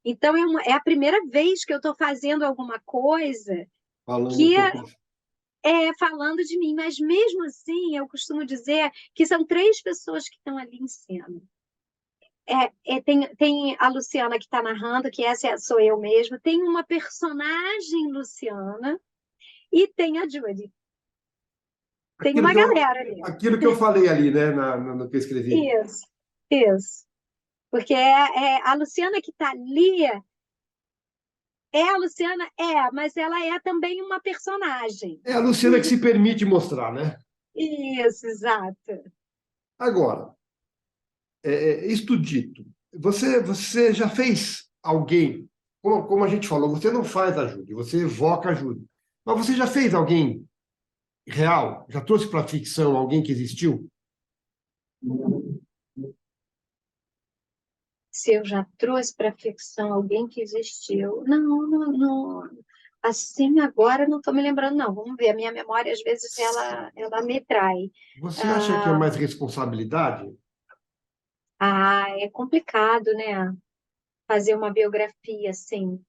Então, é a primeira vez que eu estou fazendo alguma coisa Falando um que pouco. é falando de mim, mas mesmo assim, eu costumo dizer que são três pessoas que estão ali em cena. Tem a Luciana que está narrando, que essa sou eu mesma, tem uma personagem Luciana e tem a Judy. Tem Aquilo uma que eu, galera ali. aquilo que eu falei ali, né, no que eu escrevi. Isso, isso. Porque a Luciana que está ali a Luciana? Mas ela é também uma personagem. É a Luciana que se permite mostrar, né? Isso, exato. Agora, isto dito, você já fez alguém, como a gente falou, você não faz ajuda, você evoca ajuda. Mas você já fez alguém real? Já trouxe para a ficção alguém que existiu? Se eu já trouxe para a ficção alguém que existiu. Não, não, não. Assim, agora não estou me lembrando, não. Vamos ver, a minha memória, às vezes, ela me trai. Você acha que é Ah, mais responsabilidade? é complicado, né? Fazer uma biografia, assim.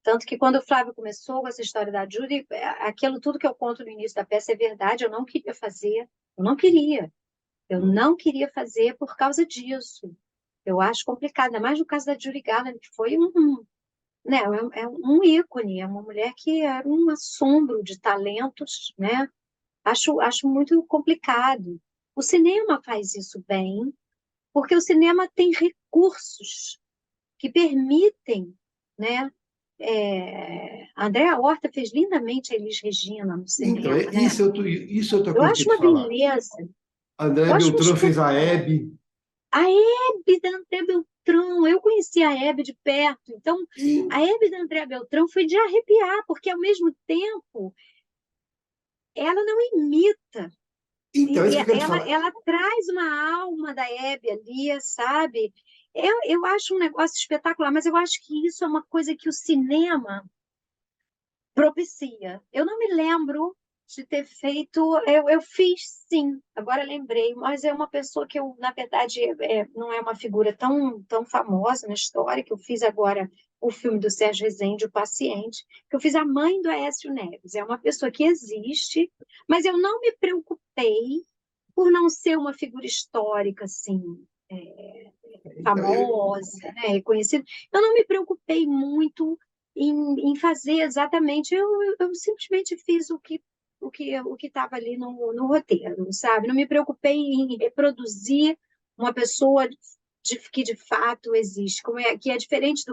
Tanto que quando o Flávio começou com essa história da Judy, aquilo tudo que eu conto no início da peça é verdade, eu não queria fazer. Eu não queria. Eu não queria fazer por causa disso. Eu acho complicado, ainda mais no caso da Judy Garland, que foi né, é um ícone, é uma mulher que era um assombro de talentos, né? Acho muito complicado. O cinema faz isso bem, porque o cinema tem recursos que permitem, né? A Andréa Horta fez lindamente a Elis Regina no Então, cinema, né? isso é outra Eu coisa que eu acho ia te uma falar. beleza. A André Eu acho um Beltrão fez a espetáculo. Hebe. A Hebe da André Beltrão, eu conheci a Hebe de perto, então E, a Hebe da André Beltrão foi de arrepiar, porque ao mesmo tempo ela não imita, então, é isso que eu quero te ela, falar. ela traz uma alma da Hebe ali, sabe? Eu acho um negócio espetacular, mas eu acho que isso é uma coisa que o cinema propicia. Eu não me lembro de ter feito, eu fiz sim, agora lembrei, mas é uma pessoa que eu, na verdade, não é uma figura tão famosa na história, que eu fiz agora o filme do Sérgio Rezende, O Paciente, que eu fiz a mãe do Aécio Neves. É uma pessoa que existe, mas eu não me preocupei por não ser uma figura histórica, assim, Então, famosa, né, reconhecida. Eu não me preocupei muito em fazer exatamente, eu simplesmente fiz o que estava ali no roteiro, sabe? Não me preocupei em reproduzir uma pessoa que de fato existe, que é diferente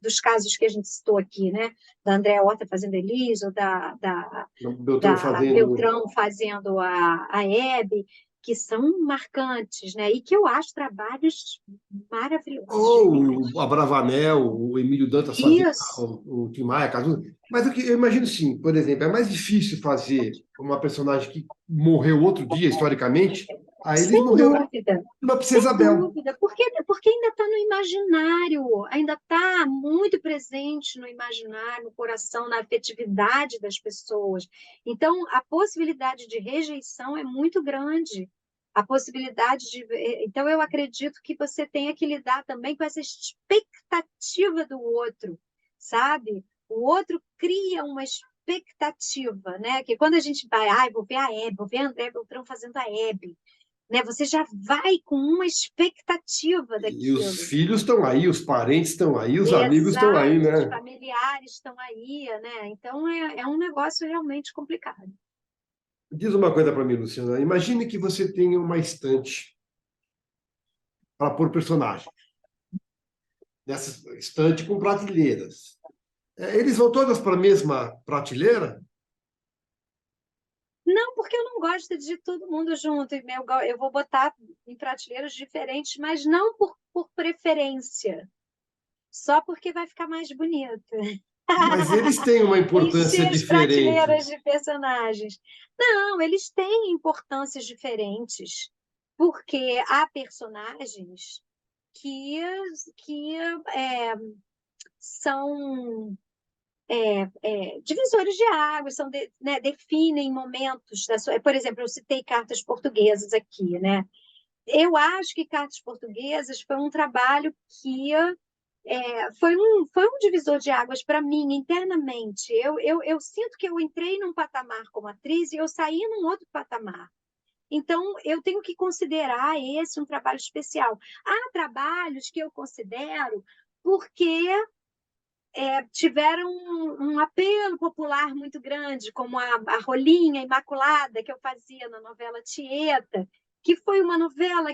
dos casos que a gente citou aqui, né? Da Andréa Horta fazendo Elis, ou Beltrão da fazendo. Beltrão fazendo a Hebe, que são marcantes, né? E que eu acho trabalhos maravilhosos, Ou o geniais. Abravanel, o Emílio Dantas fazendo Isso, o Tim Maia, Cazuza. Mas o que eu imagino sim, por exemplo, é mais difícil fazer uma personagem que morreu outro dia, historicamente, a eles sem morreu dúvida. uma Princesa Sem Isabel. dúvida, porque ainda está no imaginário, ainda está muito presente no imaginário, no coração, na afetividade das pessoas. Então, a possibilidade de rejeição é muito grande. A possibilidade de. Então, eu acredito que você tenha que lidar também com essa expectativa do outro, sabe? O outro cria uma expectativa, né? Que quando a gente vai, vou ver a Hebe, vou ver a André Beltrão fazendo a Hebe, né? Você já vai com uma expectativa E os daquilo. filhos estão aí, os parentes estão aí, os amigos estão aí, Exato, os né? familiares estão aí, né? Então é um negócio realmente complicado. Diz uma coisa para mim, Luciana. Imagine que você tenha uma estante para pôr personagem. Nessa estante com prateleiras. Eles vão todas para a mesma prateleira? Não, porque eu não gosto de todo mundo junto. Eu vou botar em prateleiras diferentes, mas não por preferência, só porque vai ficar mais bonito. Mas eles têm uma importância Encher as diferente. prateleiras de personagens. Não, eles têm importâncias diferentes, porque há personagens que, que são divisores de águas, né, definem momentos da sua. Por exemplo, eu citei cartas portuguesas aqui, né? Eu acho que cartas portuguesas foi um trabalho que foi um divisor de águas para mim internamente. Eu sinto que eu entrei num patamar como atriz e eu saí num outro patamar. Então, eu tenho que considerar esse um trabalho especial. Há trabalhos que eu considero porque tiveram um apelo popular muito grande, como a Rolinha Imaculada, que eu fazia na novela Tieta, que foi uma novela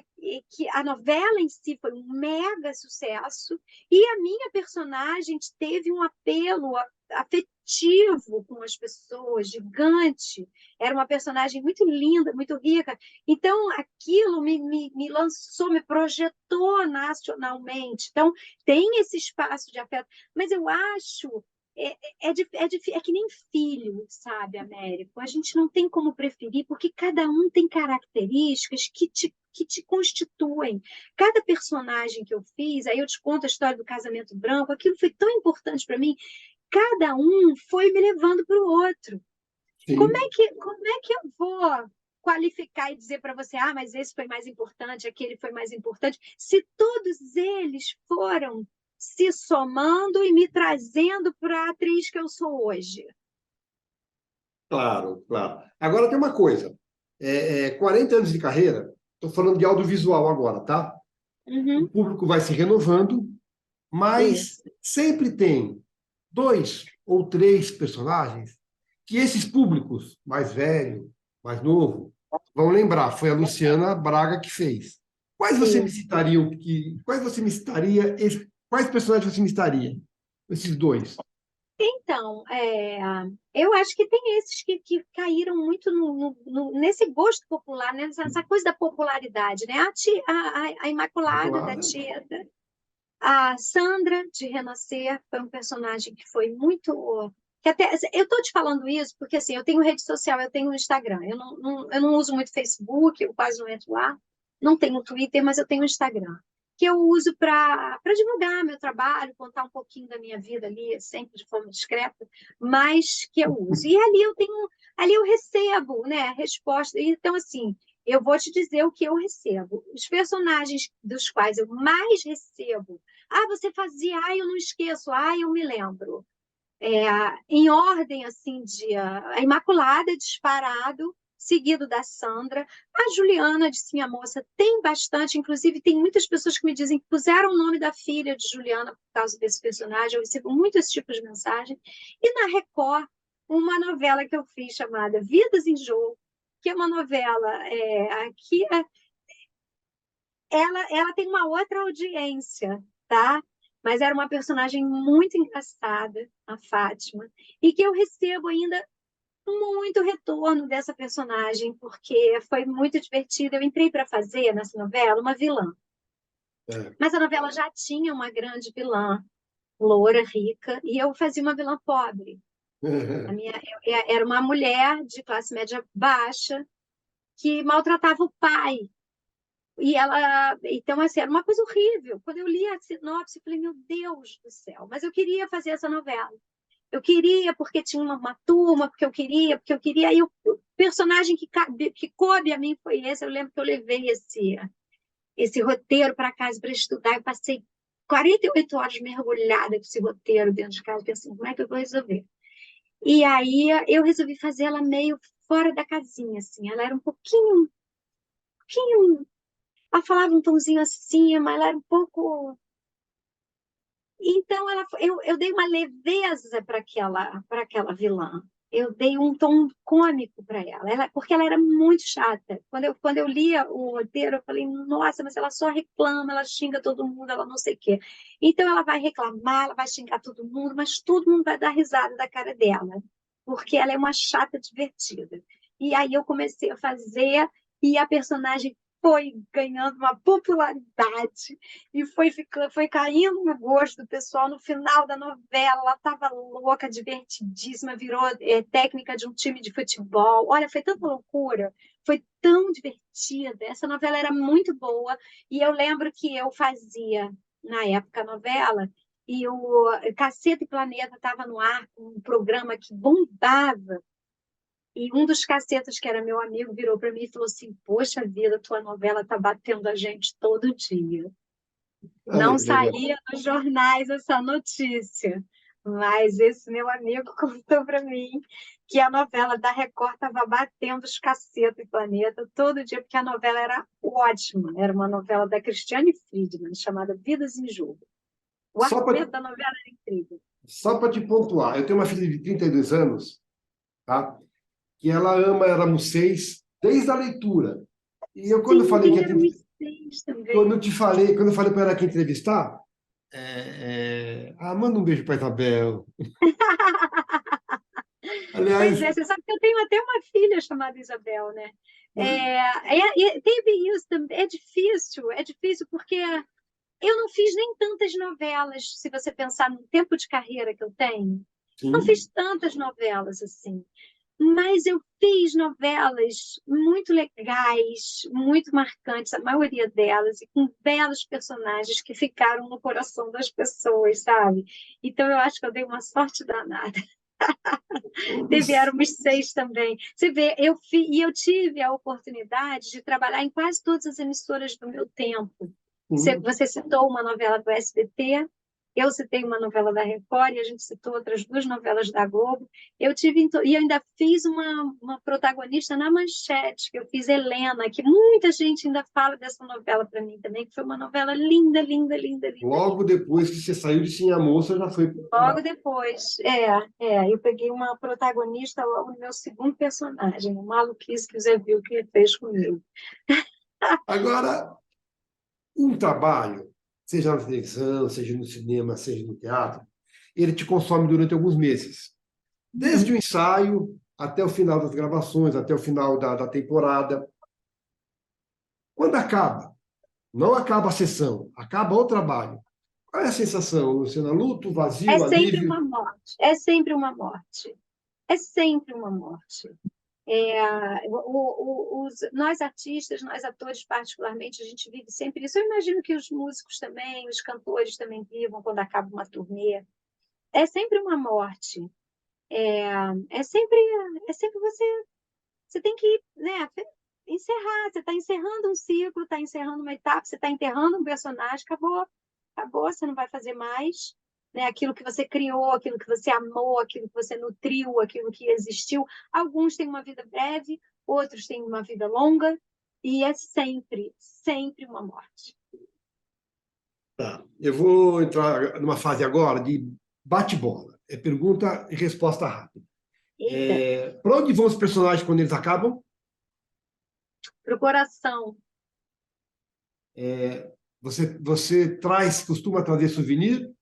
que a novela em si foi um mega sucesso, e a minha personagem teve um apelo afetivo com as pessoas, gigante. Era uma personagem muito linda, muito rica. Então, aquilo me lançou, me projetou nacionalmente. Então, tem esse espaço de afeto, mas eu acho é que nem filho, sabe, Américo? A gente não tem como preferir, porque cada um tem características que te constituem. Cada personagem que eu fiz, aí eu te conto a história do Casamento Branco, aquilo foi tão importante para mim. Cada um foi me levando para o outro. Sim, Como é que eu vou qualificar e dizer para você, mas esse foi mais importante, aquele foi mais importante, se todos eles foram se somando e me trazendo para a atriz que eu sou hoje? claro, claro. Agora tem uma coisa. 40 anos de carreira, estou falando de audiovisual agora, tá? O Uhum, público vai se renovando, mas isso. sempre tem dois ou três personagens que esses públicos, mais velho, mais novo, vão lembrar. Foi a Luciana Braga que fez. Quais você me Isso. citaria? Quais você me citaria? Quais personagens você me citaria? Esses dois. Então, eu acho que tem esses que caíram muito nesse gosto popular, né? Nessa coisa da popularidade, né? A Imaculada, da Imaculada. Tieta. A Sandra, de Renascer, foi um personagem que foi muito. Que até, eu estou te falando isso porque assim, eu tenho rede social, eu tenho Instagram. Eu não uso muito Facebook, eu quase não entro lá. Não tenho Twitter, mas eu tenho Instagram. Que eu uso para divulgar meu trabalho, contar um pouquinho da minha vida ali, sempre de forma discreta, mas que eu uso. E ali eu recebo, né, resposta. Então, assim, eu vou te dizer o que eu recebo. Os personagens dos quais eu mais recebo. Você fazia, eu não esqueço, eu me lembro. Em ordem, assim, a Imaculada, disparado, seguido da Sandra. A Juliana, de Sim, a Moça, tem bastante, inclusive tem muitas pessoas que me dizem que puseram o nome da filha de Juliana por causa desse personagem, eu recebo muito esse tipo de mensagem. E na Record, uma novela que eu fiz chamada Vidas em Jogo, que é uma novela que ela tem uma outra audiência, tá? Mas era uma personagem muito engraçada, a Fátima, e que eu recebo ainda muito retorno dessa personagem, porque foi muito divertido. Eu entrei para fazer nessa novela uma vilã, É. mas a novela já tinha uma grande vilã, loura, rica, e eu fazia uma vilã pobre. Era uma mulher de classe média baixa que maltratava o pai. E ela, então, assim, era uma coisa horrível. Quando eu li a sinopse, eu falei, meu Deus do céu, mas eu queria fazer essa novela. Eu queria porque tinha uma turma, porque eu queria. E o personagem que coube a mim foi esse. Eu lembro que eu levei esse roteiro para casa para estudar. Eu passei 48 horas mergulhada com esse roteiro dentro de casa, pensando, como é que eu vou resolver? E aí eu resolvi fazer ela meio fora da casinha, assim. Ela era um pouquinho, ela falava um tomzinho assim, mas ela era um pouco. Então, eu dei uma leveza para aquela vilã. Eu dei um tom cômico para ela, porque ela era muito chata. Quando eu lia o roteiro, eu falei, nossa, mas ela só reclama, ela xinga todo mundo, ela não sei o quê. Então, ela vai reclamar, ela vai xingar todo mundo, mas todo mundo vai dar risada da cara dela, porque ela é uma chata divertida. E aí eu comecei a fazer, e a personagem foi ganhando uma popularidade e foi caindo no gosto do pessoal. No final da novela, ela estava louca, divertidíssima, virou técnica de um time de futebol. Olha, foi tanta loucura, foi tão divertida. Essa novela era muito boa e eu lembro que eu fazia, na época, a novela e o Caceta e Planeta estava no ar, um programa que bombava. E um dos cacetas, que era meu amigo, virou para mim e falou assim: Poxa vida, tua novela tá batendo a gente todo dia. Olha Não que legal. saía nos jornais essa notícia, mas esse meu amigo contou para mim que a novela da Record estava batendo os Caceta e Planeta todo dia, porque a novela era ótima. Era uma novela da Cristiane Friedman, chamada Vidas em Jogo. O Só argumento para da novela era incrível. só para te pontuar, eu tenho uma filha de 32 anos, tá? Que ela ama Éramos Seis desde a leitura. E eu, quando falei Sim, que eram os seis quando também. eu te falei, quando eu falei para ela que entrevistar, manda um beijo para Isabel. Pois Aliás, é, você sabe que eu tenho até uma filha chamada Isabel, né? Teve isso também. É difícil porque eu não fiz nem tantas novelas, se você pensar no tempo de carreira que eu tenho. Não sim, fiz tantas novelas assim, mas eu fiz novelas muito legais, muito marcantes, a maioria delas, e com belos personagens que ficaram no coração das pessoas, sabe? Então eu acho que eu dei uma sorte danada. Éramos seis também. Você vê, e eu tive a oportunidade de trabalhar em quase todas as emissoras do meu tempo. sim. Você citou uma novela do SBT, eu citei uma novela da Record, e a gente citou outras duas novelas da Globo. E eu ainda fiz uma protagonista na Manchete, que eu fiz Helena, que muita gente ainda fala dessa novela para mim também, que foi uma novela linda, linda, linda, linda, Logo linda. depois que você saiu de Sim a Moça, já foi Logo para. depois, eu peguei uma protagonista logo no meu segundo personagem, o maluquice que o Zé viu que ele fez comigo. Agora, um trabalho, seja na televisão, seja no cinema, seja no teatro, ele te consome durante alguns meses. Desde o ensaio até o final das gravações, até o final da temporada. Quando acaba, não acaba a sessão, acaba o trabalho. Qual é a sensação, Luciana? Luto, É vazio, sempre alívio? uma morte, é sempre uma morte, é sempre uma morte. Nós artistas, nós atores particularmente, a gente vive sempre isso. Eu imagino que os músicos também, os cantores também vivam quando acaba uma turnê. É sempre uma morte. É, é sempre, você tem que, né, encerrar. Você está encerrando um ciclo, está encerrando uma etapa, você está enterrando um personagem, acabou, acabou, você não vai fazer mais. Né? Aquilo que você criou, aquilo que você amou, aquilo que você nutriu, aquilo que existiu. Alguns têm uma vida breve, outros têm uma vida longa, e é sempre, sempre uma morte. Tá. Eu vou entrar numa fase agora de bate-bola. É pergunta e resposta rápida. Eita, Para onde vão os personagens quando eles acabam? pro coração. Você costuma trazer souvenir?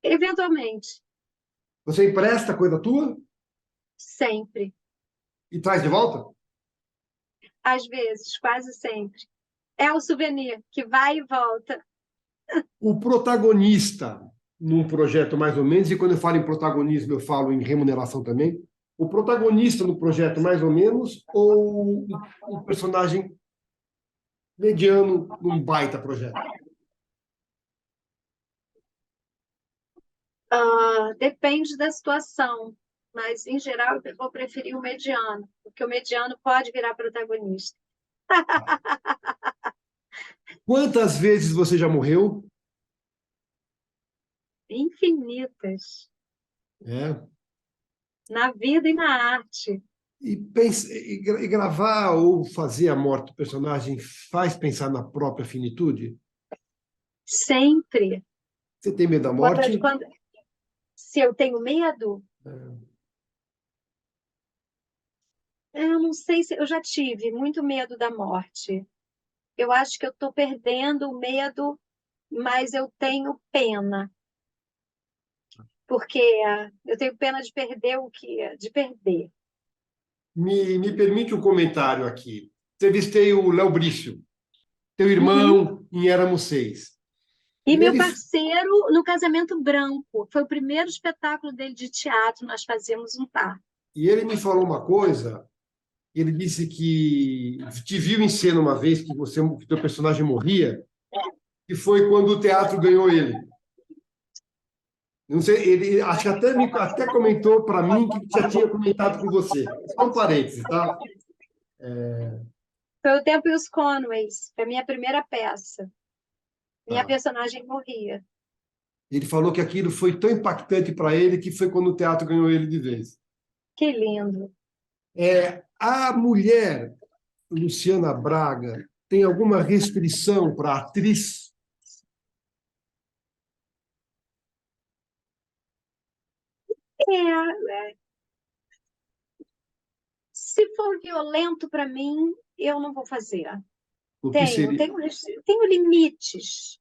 Eventualmente, Você empresta coisa tua sempre. e traz de volta? Às vezes, quase sempre. É o souvenir que vai e volta. O protagonista num projeto mais ou menos, e quando eu falo em protagonismo, eu falo em remuneração também. O protagonista no projeto mais ou menos, ou o personagem mediano num baita projeto? Depende da situação, mas, em geral, eu vou preferir o mediano, porque o mediano pode virar protagonista. Quantas vezes você já morreu? Infinitas, É. na vida e na arte. E gravar ou fazer a morte do personagem faz pensar na própria finitude? Sempre. Você tem medo da Quando, morte? quando, se eu tenho medo, eu não sei se eu já tive muito medo da morte. Eu acho que eu estou perdendo o medo, mas eu tenho pena, porque eu tenho pena de perder o que de perder. Me permite um comentário aqui. Entrevistei o Léo Brício, teu Uhum. irmão em Éramos Seis. E E meu ele, parceiro no Casamento Branco, foi o primeiro espetáculo dele de teatro, nós fazíamos um par. e ele me falou uma coisa. Ele disse que te viu em cena uma vez que teu personagem morria, e foi quando o teatro ganhou ele. Não sei, ele acho que até comentou para mim que já tinha comentado com você. Só um parênteses, tá? Foi o Tempo e os Conways, foi a minha primeira peça. Minha Tá. personagem morria. Ele falou que aquilo foi tão impactante para ele que foi quando o teatro ganhou ele de vez. Que lindo. A mulher Luciana Braga tem alguma restrição para atriz? É, se for violento para mim, eu não vou fazer. O que Tenho, seria? tenho, tenho limites.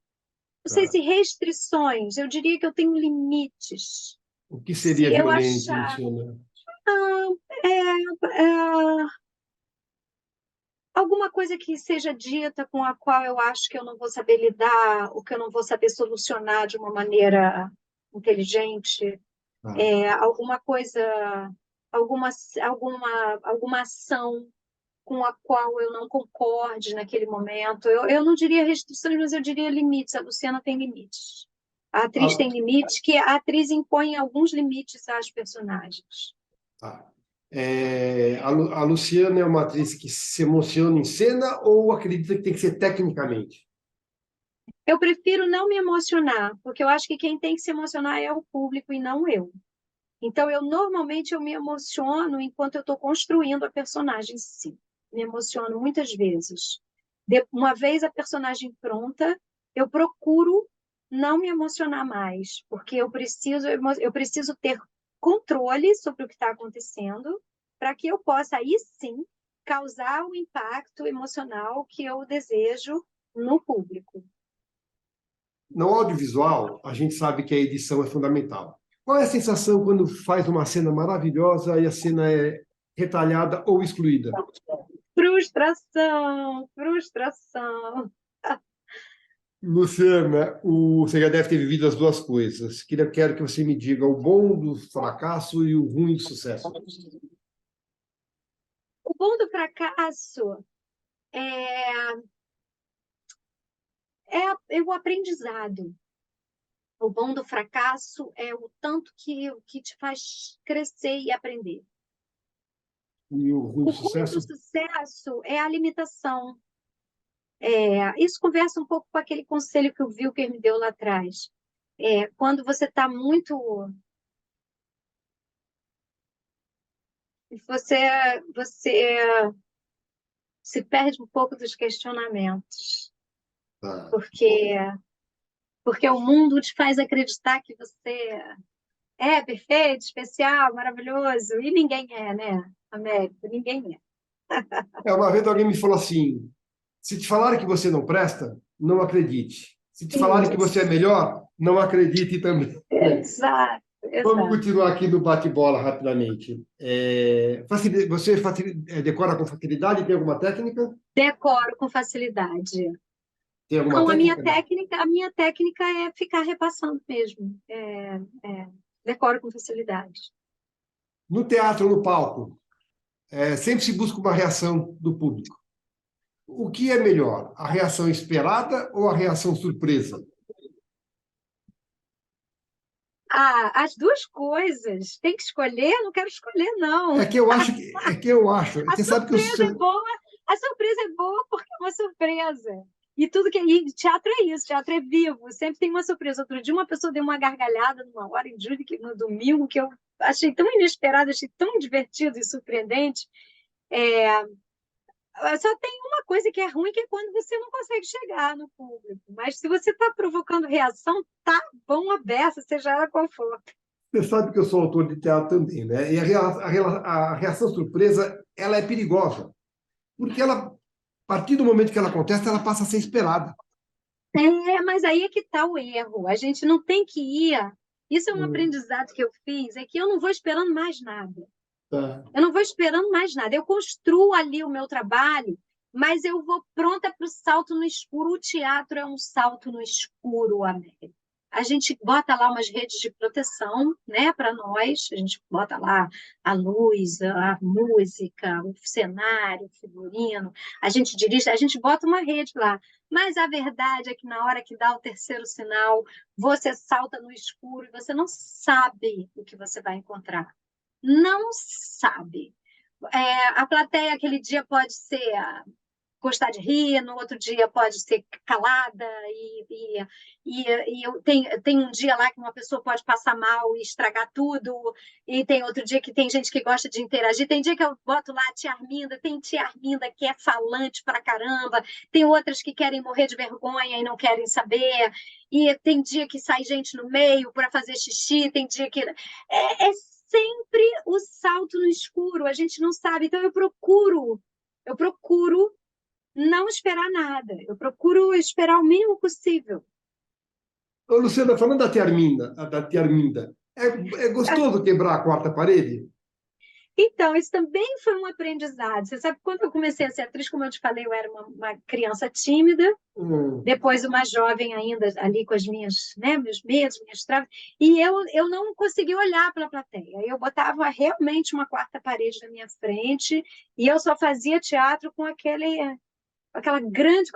Não sei Tá. se restrições, eu diria que eu tenho limites. O que Se seria eu violento, achar. Luciana? Ah, é, alguma coisa que seja dita com a qual eu acho que eu não vou saber lidar, ou que eu não vou saber solucionar de uma maneira inteligente, Tá. alguma coisa, alguma, alguma ação com a qual eu não concorde naquele momento. Eu não diria restrições, mas eu diria limites. A Luciana tem limites. A atriz A, tem limites, que a atriz impõe alguns limites às personagens. tá. A Luciana é uma atriz que se emociona em cena ou acredita que tem que ser tecnicamente? Eu prefiro não me emocionar, porque eu acho que quem tem que se emocionar é o público e não eu. Então, normalmente eu me emociono enquanto eu estou construindo a personagem em si. Me emociono muitas vezes. Uma vez a personagem pronta, eu procuro não me emocionar mais, porque eu preciso ter controle sobre o que está acontecendo, para que eu possa, aí sim, causar o impacto emocional que eu desejo no público. No audiovisual, a gente sabe que a edição é fundamental. Qual é a sensação quando faz uma cena maravilhosa e a cena é retalhada ou excluída? Frustração, frustração. Luciana, você já deve ter vivido as duas coisas. Quero que você me diga o bom do fracasso e o ruim do sucesso. O bom do fracasso é, é o aprendizado. O bom do fracasso é o tanto que te faz crescer e aprender. E o ruim O do ruim do sucesso? sucesso é a limitação. Isso conversa um pouco com aquele conselho que o Wilker me deu lá atrás. Quando você está muito. Você, você se perde um pouco dos questionamentos, Tá. porque o mundo te faz acreditar que você é perfeito, especial, maravilhoso, e ninguém é, né, Américo? Ninguém é. Uma vez alguém me falou assim: Se te falarem que você não presta, não acredite. Se te falarem que você é Isso. melhor, não acredite também. Exato, Vamos exato. continuar aqui no bate-bola rapidamente. Você decora com facilidade? Tem alguma técnica? Decoro com facilidade. Tem alguma Não, técnica? a minha técnica é ficar repassando mesmo. Decoro com facilidade. No teatro, no palco, sempre se busca uma reação do público. O que é melhor, a reação esperada ou a reação surpresa? Ah, as duas coisas. Tem que escolher? Não quero escolher, não. É que eu acho. A Você sabe que eu surpresa é sou... boa, a surpresa é boa porque é uma surpresa. E tudo que. E teatro é isso, teatro é vivo, sempre tem uma surpresa. Outro dia, uma pessoa deu uma gargalhada numa hora em julho, no domingo, que eu achei tão inesperado, achei tão divertido e surpreendente. É, só tem uma coisa que é ruim, que é quando você não consegue chegar no público. Mas se você está provocando reação, tá bom a beça, seja ela qual for. Você sabe que eu sou autor de teatro também, né? E a reação surpresa, ela é perigosa, porque ela, a partir do momento que ela acontece, ela passa a ser esperada. Mas aí é que está o erro. A gente não tem que ir. Isso é um Hum, aprendizado que eu fiz, é que eu não vou esperando mais nada. tá. Eu não vou esperando mais nada. Eu construo ali o meu trabalho, mas eu vou pronta para o salto no escuro. O teatro é um salto no escuro, Amélia. A gente bota lá umas redes de proteção, né, para nós. A gente bota lá a luz, a música, o cenário, o figurino. A gente dirige, a gente bota uma rede lá. Mas a verdade é que na hora que dá o terceiro sinal, você salta no escuro e você não sabe o que você vai encontrar. Não sabe. A plateia aquele dia pode ser gostar de rir, no outro dia pode ser calada, tem um dia lá que uma pessoa pode passar mal e estragar tudo, e tem outro dia que tem gente que gosta de interagir, tem dia que eu boto lá a tia Arminda, tem tia Arminda que é falante pra caramba, tem outras que querem morrer de vergonha e não querem saber, e tem dia que sai gente no meio para fazer xixi, tem dia que... É sempre o salto no escuro, a gente não sabe, então eu procuro não esperar nada. Eu procuro esperar o mínimo possível. Ô, Luciana, falando da tia Arminda, é gostoso quebrar a quarta parede? Então, isso também foi um aprendizado. Você sabe, quando eu comecei a ser atriz, como eu te falei, eu era uma criança tímida, Hum, depois uma jovem ainda ali com as minhas, né, meus medos, minhas travas, e eu não conseguia olhar para a plateia. Eu botava realmente uma quarta parede na minha frente e eu só fazia teatro com com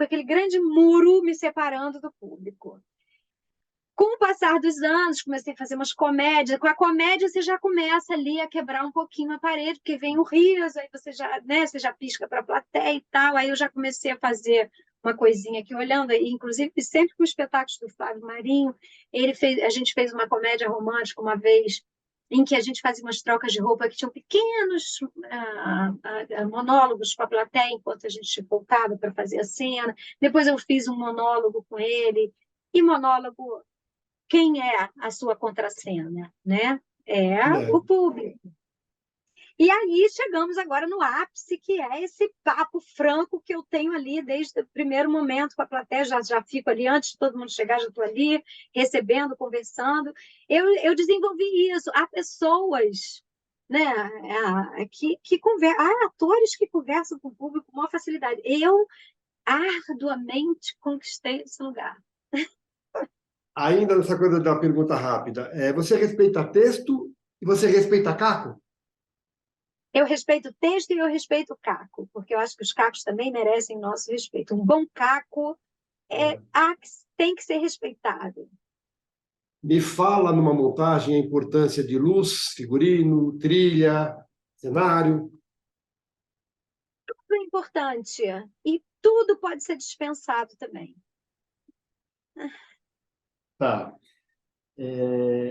aquele grande muro me separando do público. Com o passar dos anos, comecei a fazer umas comédias. Com a comédia, você já começa ali a quebrar um pouquinho a parede, porque vem o riso, aí você já, né, você já pisca para a plateia e tal. Aí eu já comecei a fazer uma coisinha aqui olhando, e inclusive sempre com os espetáculos do Flávio Marinho. A gente fez uma comédia romântica uma vez, em que a gente fazia umas trocas de roupa que tinham pequenos monólogos com a plateia enquanto a gente voltava para fazer a cena. Depois eu fiz um monólogo com ele, e monólogo, quem é a sua contracena, né? É né? o público. E aí chegamos agora no ápice, que é esse papo franco que eu tenho ali desde o primeiro momento com a plateia, já fico ali, antes de todo mundo chegar, já estou ali, recebendo, conversando. Eu desenvolvi isso. Há pessoas, né, há atores que conversam com o público com maior facilidade. Eu arduamente conquistei esse lugar. Ainda nessa coisa da pergunta rápida, você respeita texto e você respeita caco? Eu respeito o texto e eu respeito o caco, porque eu acho que os cacos também merecem nosso respeito. Um bom caco tem que ser respeitado. Me fala numa montagem a importância de luz, figurino, trilha, cenário. Tudo é importante e tudo pode ser dispensado também. Tá.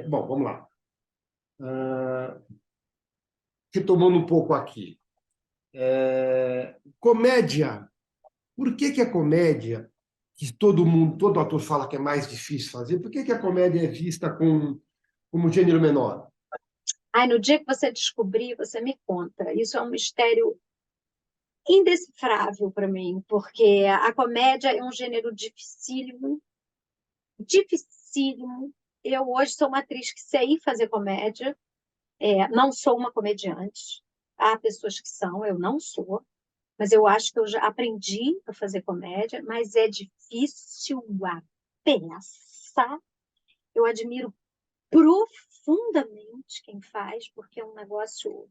Bom, vamos lá. Retomando um pouco aqui. Comédia. Por que a comédia, que todo ator fala que é mais difícil fazer, por que a comédia é vista como gênero menor? Ai, no dia que você descobrir, você me conta. Isso é um mistério indecifrável para mim, porque a comédia é um gênero dificílimo, dificílimo. Eu hoje sou uma atriz que sei fazer comédia, não sou uma comediante. Há pessoas que são, eu não sou, mas eu acho que eu já aprendi a fazer comédia, mas é difícil a peça. Eu admiro profundamente quem faz, porque é um negócio.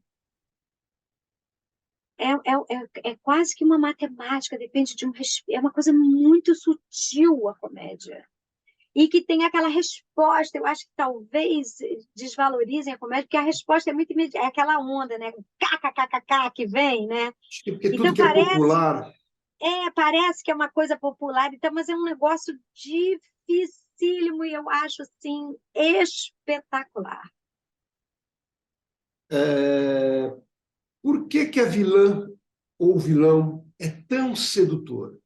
É quase que uma matemática, depende de é uma coisa muito sutil a comédia. E que tem aquela resposta, eu acho que talvez desvalorizem a comédia, porque a resposta é muito imediata, é aquela onda, né? KKKKK que vem, né? Acho que porque tudo Então que é popular. parece que é uma coisa popular, então, mas é um negócio dificílimo e eu acho assim espetacular. Por que a vilã ou vilão é tão sedutor?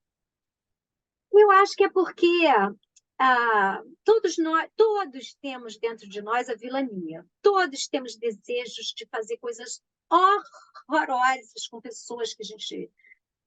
Eu acho que é porque todos temos dentro de nós a vilania. Todos temos desejos de fazer coisas horrorosas com pessoas que a gente,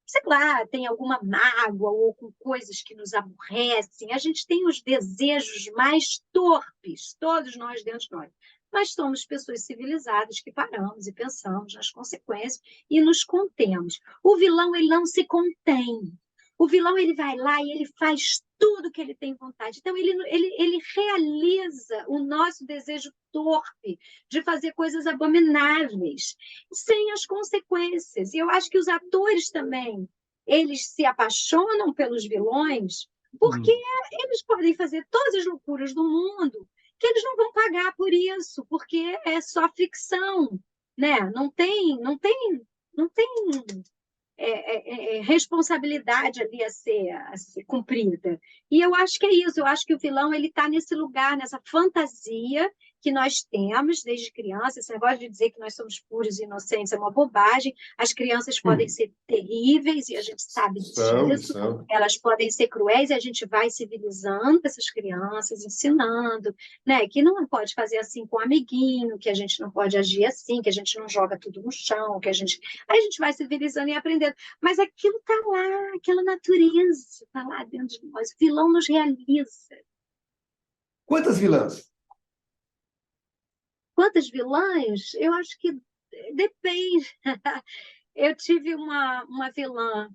sei lá, tem alguma mágoa ou com coisas que nos aborrecem. A gente tem os desejos mais torpes, todos nós dentro de nós. Mas somos pessoas civilizadas que paramos e pensamos nas consequências e nos contemos. O vilão, ele não se contém. O vilão, ele vai lá e ele faz tudo que ele tem vontade. Então, ele realiza o nosso desejo torpe de fazer coisas abomináveis, sem as consequências. E eu acho que os atores também, eles se apaixonam pelos vilões porque eles podem fazer todas as loucuras do mundo que eles não vão pagar por isso, porque é só ficção, né? Não tem responsabilidade ali a ser cumprida. E eu acho que é isso, eu acho que o vilão ele está nesse lugar, nessa fantasia que nós temos desde criança. Esse negócio de dizer que nós somos puros e inocentes é uma bobagem. As crianças podem ser terríveis e a gente sabe disso. São. Elas podem ser cruéis e a gente vai civilizando essas crianças, ensinando, né, que não pode fazer assim com o amiguinho, que a gente não pode agir assim, que a gente não joga tudo no chão, que a gente vai civilizando e aprendendo. Mas aquilo está lá, aquela natureza está lá dentro de nós. O vilão nos realiza. Quantas vilãs? Quantas vilãs? Eu acho que depende. Eu tive uma vilã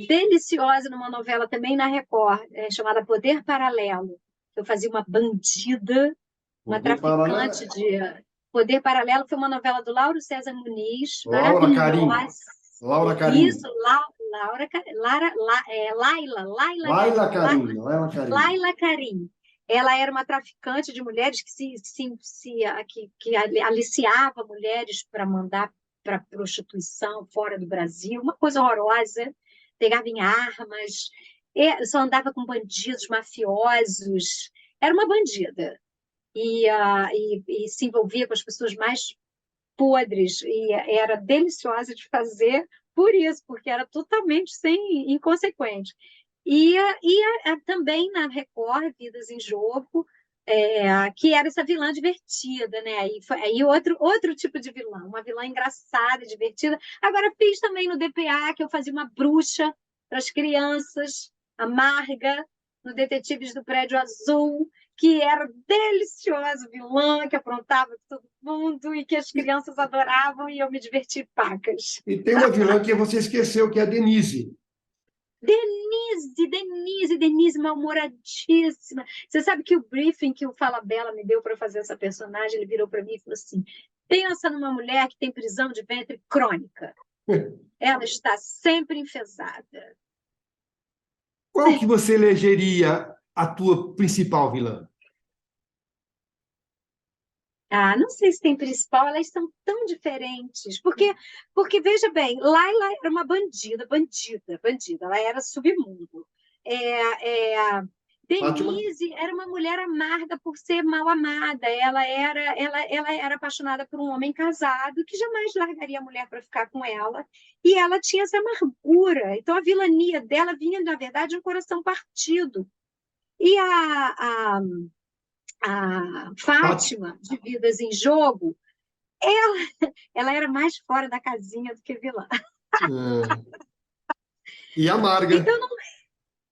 deliciosa numa novela também na Record, chamada Poder Paralelo. Eu fazia uma bandida, uma Poder Paralelo. traficante de... Poder Paralelo foi uma novela do Lauro César Muniz, Laura Karim. maravilhosa. Laura Karim. Isso, Laila Karim. Laila Karim. Ela era uma traficante de mulheres que aliciava mulheres para mandar para prostituição fora do Brasil, uma coisa horrorosa. Pegava em armas, só andava com bandidos mafiosos. Era uma bandida. E se envolvia com as pessoas mais podres. E era deliciosa de fazer por isso, porque era totalmente inconsequente. Também na Record, Vidas em Jogo, que era essa vilã divertida, né? Aí outro tipo de vilã, uma vilã engraçada, divertida. Agora fiz também no DPA, que eu fazia uma bruxa para as crianças, amarga, no Detetives do Prédio Azul, que era delicioso, vilã, que aprontava todo mundo e que as crianças adoravam e eu me diverti pacas. E tem uma vilã que você esqueceu, que é a Denise. Denise, mal-humoradíssima. Você sabe que o briefing que o Fala Bela me deu para fazer essa personagem, ele virou para mim e falou assim: pensa numa mulher que tem prisão de ventre crônica. Ela está sempre enfesada. Qual que você elegeria a tua principal vilã? Não sei se tem principal, elas são tão diferentes. Porque veja bem, Laila era uma bandida. Ela era submundo. Denise era uma mulher amarga por ser mal amada. Ela era apaixonada por um homem casado que jamais largaria a mulher para ficar com ela. E ela tinha essa amargura. Então, a vilania dela vinha, na verdade, de um coração partido. E a Fátima, de Vidas em Jogo, ela era mais fora da casinha do que vilã. É. E a Marga. Então, não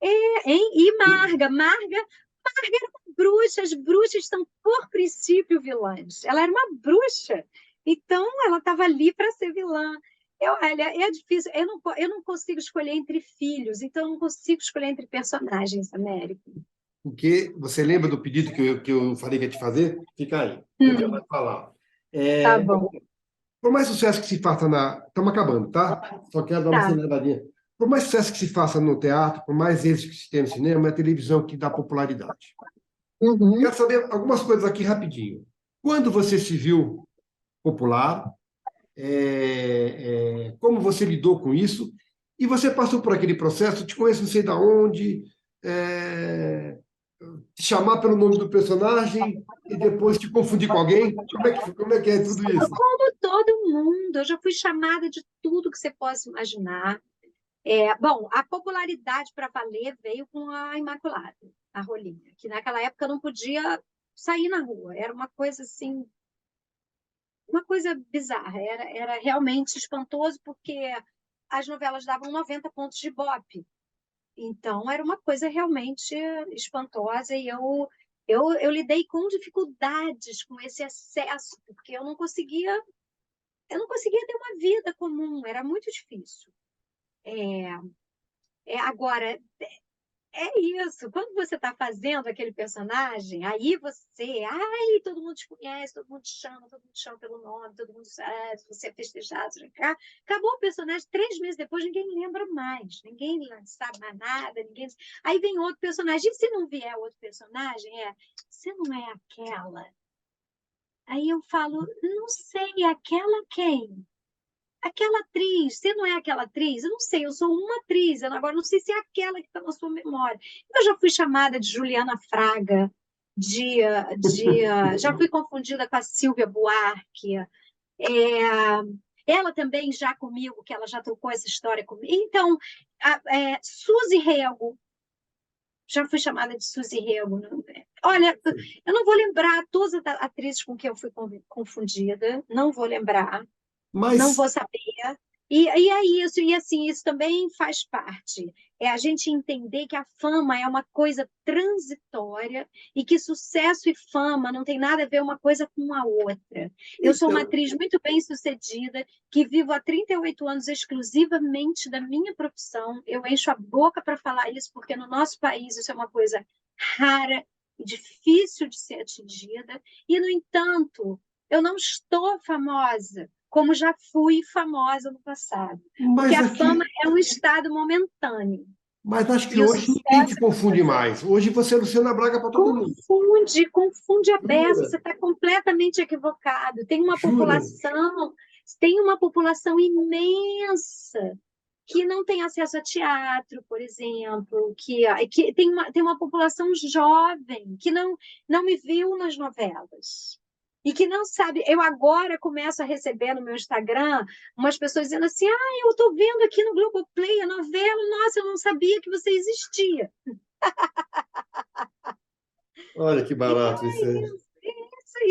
é, hein? E Marga era uma bruxa, as bruxas são, por princípio, vilãs. Ela era uma bruxa, então ela estava ali para ser vilã. Olha, é difícil, eu não consigo escolher entre filhos, então eu não consigo escolher entre personagens, Américo. Porque você lembra do pedido que eu falei que ia te fazer? Fica aí, não quero mais falar. Tá É, bom, por mais sucesso que se faça na. Estamos acabando, tá? Só quero dar uma tá. aceleradinha. Por mais sucesso que se faça no teatro, por mais êxito que se tenha no cinema, é a televisão que dá popularidade. Uhum. Quero saber algumas coisas aqui rapidinho. Quando você se viu popular, como você lidou com isso, e você passou por aquele processo, te conheço não sei da onde, é, te chamar pelo nome do personagem e depois te confundir com alguém? Como é que é tudo isso? Como todo mundo, eu já fui chamada de tudo que você possa imaginar. Bom, a popularidade para valer veio com a Imaculada, a Rolinha, que naquela época não podia sair na rua. Era uma coisa assim, uma coisa bizarra. Era realmente espantoso, porque as novelas davam 90 pontos de Ibope. Então, era uma coisa realmente espantosa e eu lidei com dificuldades com esse excesso, porque eu não conseguia ter uma vida comum, era muito difícil. Agora, é isso. Quando você está fazendo aquele personagem, aí todo mundo te conhece, todo mundo te chama pelo nome, todo mundo sabe, você é festejado. Acabou o personagem, 3 meses depois, ninguém lembra mais, ninguém sabe mais nada, ninguém. Aí vem outro personagem, e se não vier outro personagem, você não é aquela. Aí eu falo, não sei, aquela quem? Aquela atriz, você não é aquela atriz? Eu não sei, eu sou uma atriz, agora não sei se é aquela que está na sua memória. Eu já fui chamada de Juliana Fraga, já fui confundida com a Silvia Buarque. É, ela também já comigo, que ela já trocou essa história comigo. Então, Suzy Rego, já fui chamada de Suzy Rego. Olha, eu não vou lembrar todas as atrizes com quem eu fui confundida, não vou lembrar. Não Mas, vou saber. E é isso, e assim, isso também faz parte. É a gente entender que a fama é uma coisa transitória e que sucesso e fama não tem nada a ver uma coisa com a outra. Eu sou uma então, atriz muito bem-sucedida, que vivo há 38 anos exclusivamente da minha profissão. Eu encho a boca para falar isso, porque no nosso país isso é uma coisa rara e difícil de ser atingida. E, no entanto, eu não estou famosa como já fui famosa no passado. Porque mas a fama aqui, é um estado momentâneo. mas acho que E o hoje ninguém te sucesso confunde mais. Hoje você é Luciana Braga para todo mundo. confunde a beça, Jura? você está completamente equivocado. Jura? Tem uma população imensa que não tem acesso a teatro, por exemplo, que tem uma população jovem que não me viu nas novelas. E que não sabe, eu agora começo a receber no meu Instagram umas pessoas dizendo assim: eu estou vendo aqui no Globoplay a novela, nossa, eu não sabia que você existia. Olha que Então, barato isso aí.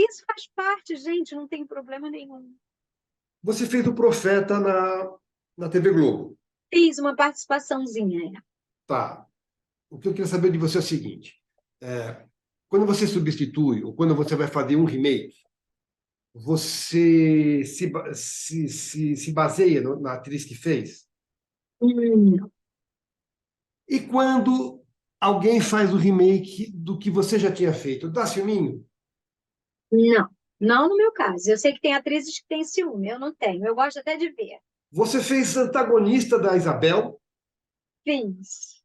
isso faz parte, gente, não tem problema nenhum. Você fez o Profeta na TV Globo. Fiz uma participaçãozinha. Tá. O que eu queria saber de você é o seguinte: é, quando você substitui, ou quando você vai fazer um remake, você se baseia na atriz que fez? Não, E quando alguém faz o remake do que você já tinha feito, dá ciúminho? não, não no meu caso. Eu sei que tem atrizes que têm ciúme, eu não tenho. Eu gosto até de ver. Você fez antagonista da Isabel Fiz.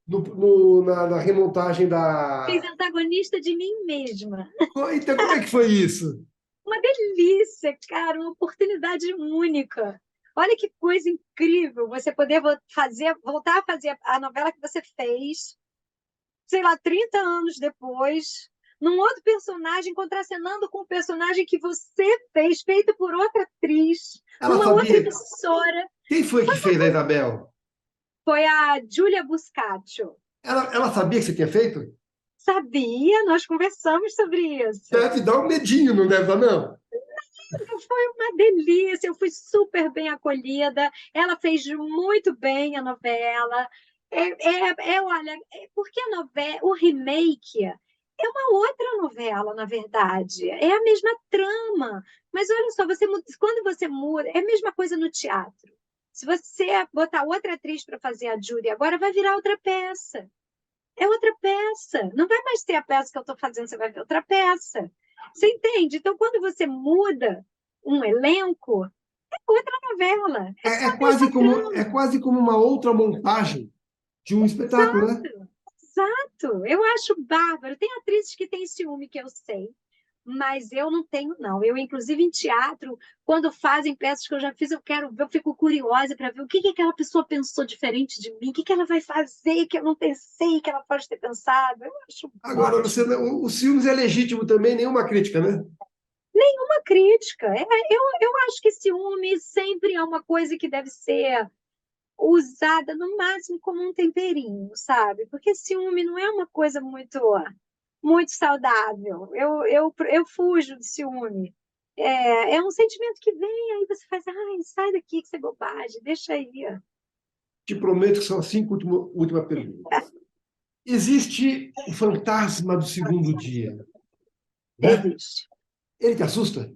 na remontagem Fiz da. antagonista de mim mesma. Então, como é que foi isso? Uma delícia, cara, uma oportunidade única. Olha que coisa incrível você poder voltar a fazer a novela que você fez, sei lá, 30 anos depois, num outro personagem, contracenando com o personagem que você fez, feito por outra atriz, Ela numa outra sabia. emissora. Quem foi que fez a Isabel? Foi a Giulia Buscaccio. Ela sabia que você tinha feito? Sabia, nós conversamos sobre isso. Deve dar um medinho, não deve dar, não? Foi uma delícia, eu fui super bem acolhida, ela fez muito bem a novela. Olha, porque a novela, o remake é uma outra novela, na verdade, é a mesma trama, mas olha só, quando você muda, é a mesma coisa no teatro. Se você botar outra atriz para fazer a Judy agora, vai virar outra peça. É outra peça. Não vai mais ter a peça que eu estou fazendo, você vai ver outra peça. Você entende? Então, quando você muda um elenco, é outra novela. É só a mesma É trama. quase como uma outra montagem de um espetáculo, né? Exato. Eu acho bárbaro. Tem atrizes que têm ciúme, que eu sei, mas eu não tenho, não. Eu, inclusive, em teatro, quando fazem peças que eu já fiz, eu fico curiosa para ver o que aquela pessoa pensou diferente de mim, o que ela vai fazer que eu não pensei, que ela pode ter pensado. Eu acho Agora, ótimo. Luciana, o ciúmes é legítimo também, nenhuma crítica, né? Nenhuma crítica. Eu acho que ciúme sempre é uma coisa que deve ser usada no máximo como um temperinho, sabe? Porque ciúme não é uma coisa muito saudável. Eu fujo de ciúme. É um sentimento que vem, aí você faz, ai, sai daqui, que isso é bobagem, deixa aí. Te prometo que são as cinco últimas perguntas. Existe o fantasma do segundo dia, né? Existe. Ele te assusta?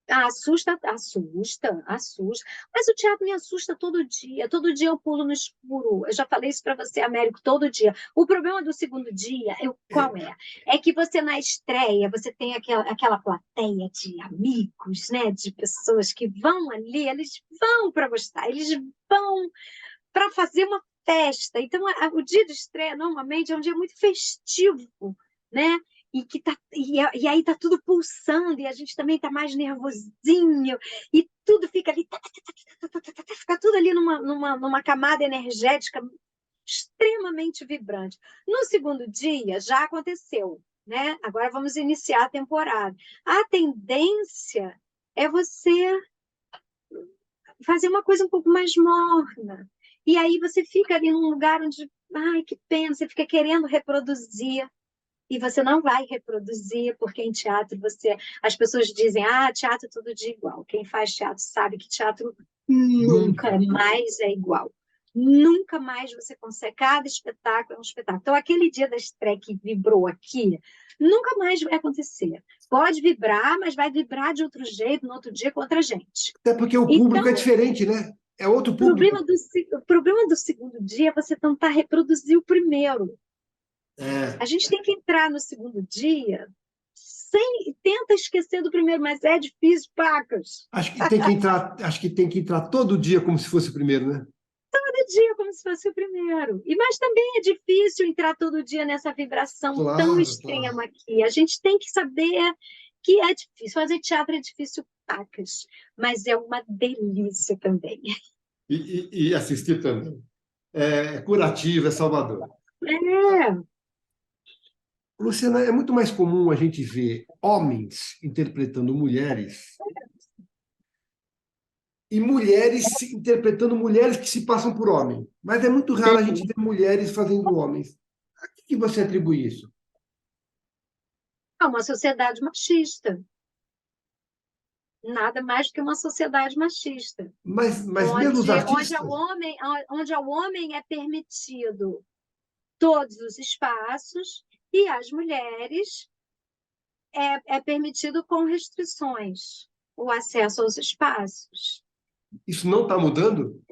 Assusta, assusta, assusta. Mas o teatro me assusta todo dia. Todo dia eu pulo no escuro. Eu já falei isso para você, Américo, todo dia. O problema do segundo dia, qual é? É que você, na estreia, você tem aquela plateia de amigos, né? De pessoas que vão ali, eles vão para gostar, eles vão para fazer uma festa. Então, o dia de estreia, normalmente, é um dia muito festivo, né? E aí tá tudo pulsando, e a gente também tá mais nervosinho, e tudo fica ali, fica tudo ali numa camada energética extremamente vibrante. No segundo dia, já aconteceu, né? Agora vamos iniciar a temporada. A tendência é você fazer uma coisa um pouco mais morna. E aí você fica ali num lugar onde, ai, que pena, você fica querendo reproduzir e você não vai reproduzir, porque em teatro as pessoas dizem, teatro todo dia igual. Quem faz teatro sabe que teatro nunca Nunca. mais é igual. Nunca mais você consegue. Cada espetáculo é um espetáculo. Então, aquele dia da estreia que vibrou aqui, nunca mais vai acontecer. Pode vibrar, mas vai vibrar de outro jeito, no outro dia, com outra gente. Até porque o público é Então, diferente, né? É outro o problema público. o problema do segundo dia é você tentar reproduzir o primeiro. A É, gente tem que entrar no segundo dia tenta esquecer do primeiro, mas é difícil, pacas. acho que tem que entrar todo dia como se fosse o primeiro, né? Todo dia como se fosse o primeiro. Mas também é difícil entrar todo dia nessa vibração tão Claro, claro. extrema aqui. A gente tem que saber que é difícil. Fazer teatro é difícil, pacas, mas é uma delícia também. E assistir também. É curativo, é salvador. É, Luciana, é muito mais comum a gente ver homens interpretando mulheres e mulheres interpretando mulheres que se passam por homem. Mas é muito raro a gente ver mulheres fazendo homens. A que você atribui isso? é uma sociedade machista. Nada mais do que uma sociedade machista. Mas mesmo os artistas, Onde ao homem é permitido todos os espaços e às mulheres é permitido com restrições o acesso aos espaços. isso não está mudando?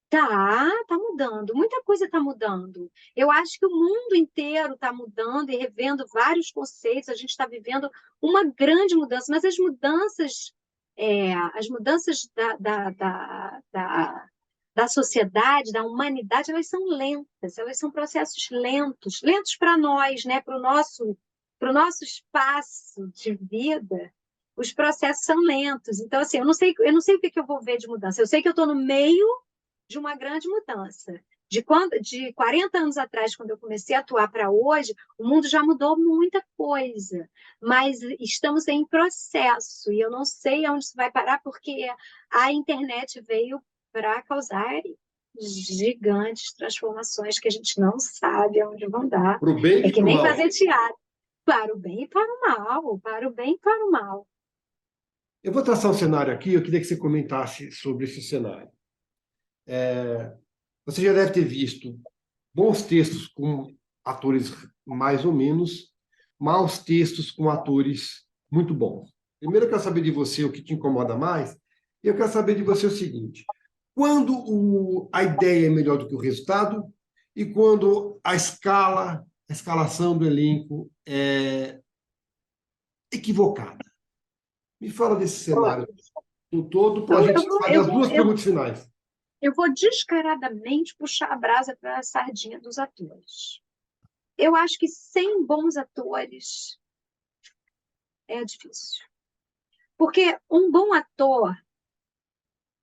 Tá mudando, muita coisa está mudando. Eu acho que o mundo inteiro está mudando e revendo vários conceitos. A gente está vivendo uma grande mudança, mas as mudanças da sociedade, da humanidade, elas são lentas, elas são processos lentos, lentos para nós, né? Para o nosso espaço de vida, os processos são lentos. Então, assim, eu não sei o que eu vou ver de mudança. Eu sei que eu estou no meio de uma grande mudança. De 40 anos atrás, quando eu comecei a atuar para hoje, o mundo já mudou muita coisa, mas estamos em processo e eu não sei aonde isso vai parar, porque a internet veio para causar gigantes transformações que a gente não sabe aonde vão dar. Para o bem É e que para o nem mal. fazer teatro, para o bem e para o mal, para o bem e para o mal. Eu vou traçar um cenário aqui, eu queria que você comentasse sobre esse cenário. Você já deve ter visto bons textos com atores mais ou menos, maus textos com atores muito bons. Primeiro, eu quero saber de você o que te incomoda mais, e eu quero saber de você o seguinte: quando a ideia é melhor do que o resultado e quando a escalação do elenco é equivocada. Me fala desse cenário no todo para a Então, gente fazer as duas perguntas finais. eu vou descaradamente puxar a brasa para a sardinha dos atores. Eu acho que sem bons atores é difícil. Porque um bom ator,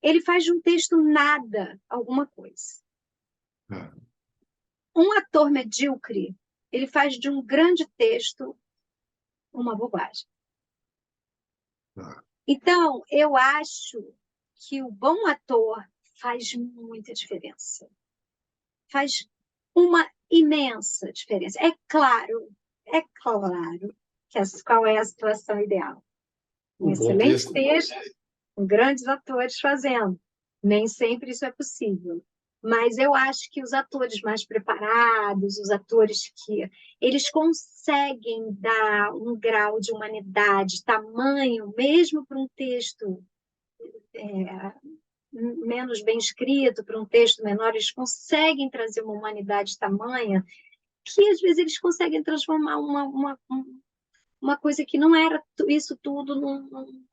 ele faz de um texto nada alguma coisa. Ah, Um ator medíocre, ele faz de um grande texto uma bobagem. ah, Então, eu acho que o bom ator faz muita diferença. Faz uma imensa diferença. É claro qual é a situação ideal. Um um bom excelente texto. texto, com grandes atores fazendo. Nem sempre isso é possível. Mas eu acho que os atores mais preparados, os atores que eles conseguem dar um grau de humanidade, tamanho, mesmo para um texto menos bem escrito, para um texto menor, eles conseguem trazer uma humanidade tamanha que às vezes eles conseguem transformar uma coisa que não era isso tudo num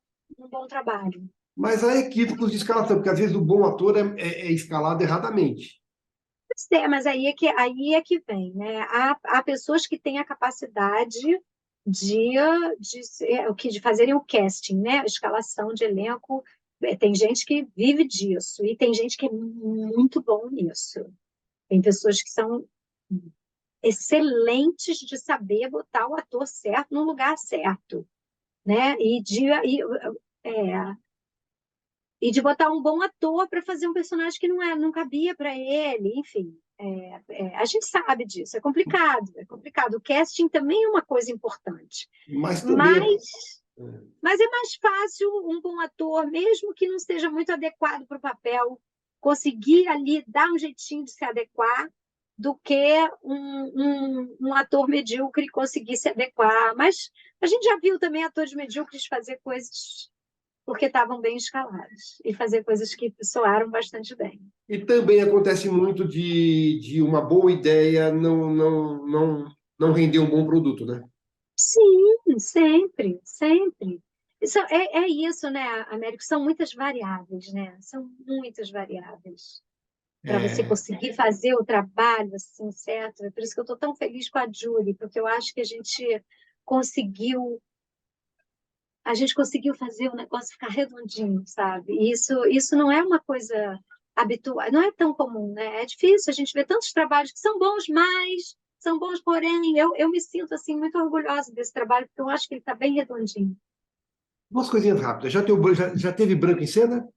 bom trabalho. Mas há equívocos de escalação, porque às vezes o bom ator é escalado erradamente. Mas aí é que vem, né? Há pessoas que têm a capacidade de, de fazerem o casting, né? A escalação de elenco. Tem gente que vive disso e tem gente que é muito bom nisso. Tem pessoas que são excelentes de saber botar o ator certo no lugar certo, né? É, e de botar um bom ator para fazer um personagem que não cabia para ele, enfim. A gente sabe disso, é complicado, é complicado. O casting também é uma coisa importante, Mas também mas, mas é mais fácil um bom ator, mesmo que não esteja muito adequado para o papel, conseguir ali dar um jeitinho de se adequar do que um ator medíocre conseguir se adequar. Mas a gente já viu também atores medíocres fazer coisas porque estavam bem escalados e fazer coisas que soaram bastante bem. e também acontece muito de uma boa ideia não render um bom produto, né? Sim, sempre, sempre. É isso, né, Américo? São muitas variáveis, né? São muitas variáveis para você É, conseguir fazer o trabalho assim, certo? É por isso que eu estou tão feliz com a Julie, porque eu acho que conseguiu a gente conseguiu fazer o negócio ficar redondinho, sabe? E isso não é uma coisa habitual, não é tão comum, né? É difícil a gente ver tantos trabalhos que são bons, mas são bons, porém, eu me sinto assim muito orgulhosa desse trabalho, porque eu acho que ele está bem redondinho. duas coisinhas rápidas. Já teve branco em cena?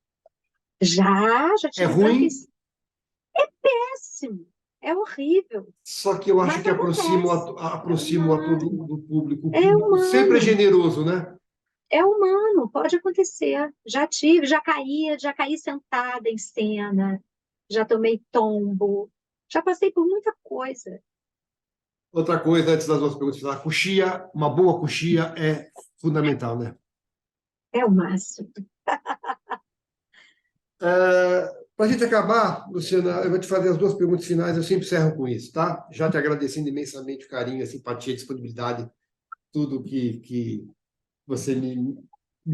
Já É tive branco em ruim, cima. Péssimo, é horrível, só que eu acho mas que acontece. aproxima o ator do público. O É público sempre é humano, generoso, né? é humano, pode acontecer. Já caí sentada em cena, já tomei tombo, já passei por muita coisa. Outra coisa, antes das duas perguntas, a coxia, uma boa coxia é fundamental, né? É o máximo. Para a gente acabar, Luciana, eu vou te fazer as duas perguntas finais, eu sempre encerro com isso, tá? Já te agradecendo imensamente o carinho, a simpatia, a disponibilidade, tudo que você me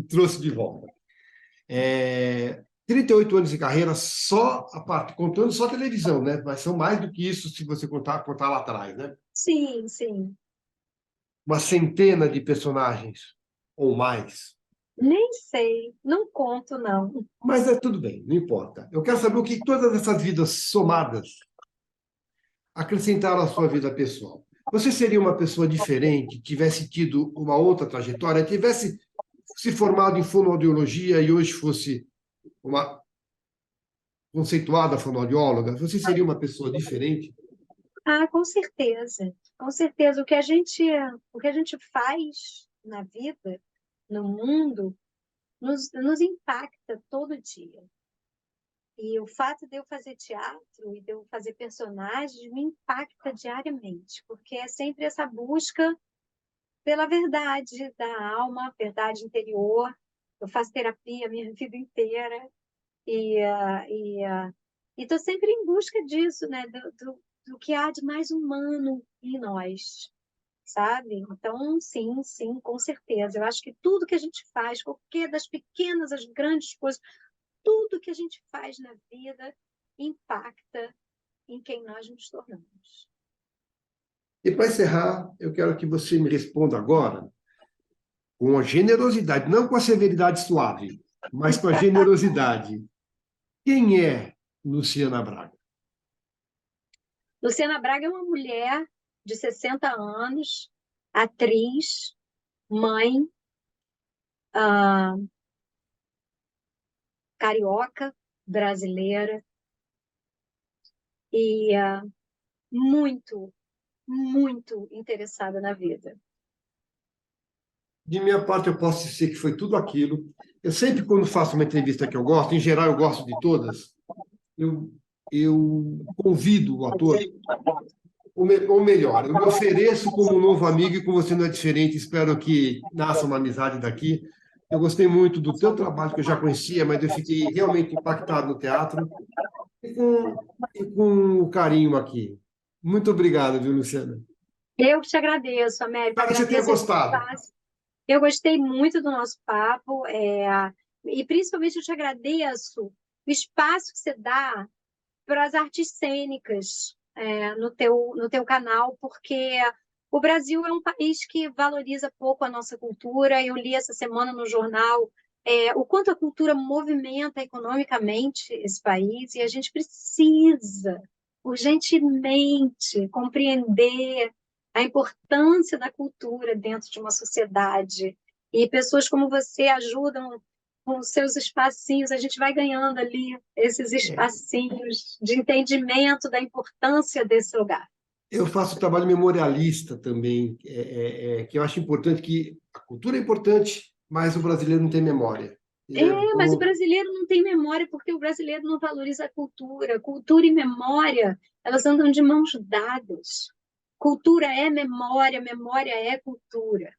trouxe de volta. 38 anos de carreira, só a parte, contando só televisão, né? Mas são mais do que isso se você contar lá atrás, né? Sim, sim. Uma centena de personagens ou mais. Nem sei, não conto, não. Mas é tudo bem, não importa. Eu quero saber o que todas essas vidas somadas acrescentaram à sua vida pessoal. Você seria uma pessoa diferente, tivesse tido uma outra trajetória, tivesse se formado em fonoaudiologia e hoje fosse uma conceituada fonoaudióloga, você seria uma pessoa diferente? Ah, com certeza. Com certeza. O que a gente faz na vida, no mundo, nos impacta todo dia. E o fato de eu fazer teatro e de eu fazer personagens me impacta diariamente, porque é sempre essa busca pela verdade da alma, verdade interior. Eu faço terapia a minha vida inteira e estou sempre em busca disso, né? Do que há de mais humano em nós, sabe? Então, sim, sim, com certeza. Eu acho que tudo que a gente faz, qualquer das pequenas às grandes coisas, tudo que a gente faz na vida impacta em quem nós nos tornamos. E para encerrar, eu quero que você me responda agora com a generosidade, não com a severidade suave, mas com a generosidade. Quem é Luciana Braga? Luciana Braga é uma mulher de 60 anos, atriz, mãe, carioca, brasileira e muito, muito interessada na vida. De minha parte, eu posso dizer que foi tudo aquilo. Eu sempre, quando faço uma entrevista que eu gosto, em geral eu gosto de todas, eu convido o ator, ou melhor, eu me ofereço como um novo amigo e com você não é diferente. Espero que nasça uma amizade daqui. Eu gostei muito do teu trabalho, que eu já conhecia, mas eu fiquei realmente impactado no teatro e com o carinho aqui. Muito obrigado, viu, Luciana? Eu que te agradeço, Américo, Espero que você tenha agradeço esse gostado. espaço. Eu gostei muito do nosso papo, e principalmente eu te agradeço o espaço que você dá para as artes cênicas no teu canal, porque o Brasil é um país que valoriza pouco a nossa cultura. Eu li essa semana no jornal o quanto a cultura movimenta economicamente esse país, e a gente precisa urgentemente compreender a importância da cultura dentro de uma sociedade. E pessoas como você ajudam com os seus espacinhos, a gente vai ganhando ali esses espacinhos de entendimento da importância desse lugar. Eu faço trabalho memorialista também, que eu acho importante, que a cultura é importante, mas o brasileiro não tem memória. Mas o brasileiro não tem memória porque o brasileiro não valoriza a cultura. Cultura e memória, elas andam de mãos dadas. Cultura é memória, memória é cultura.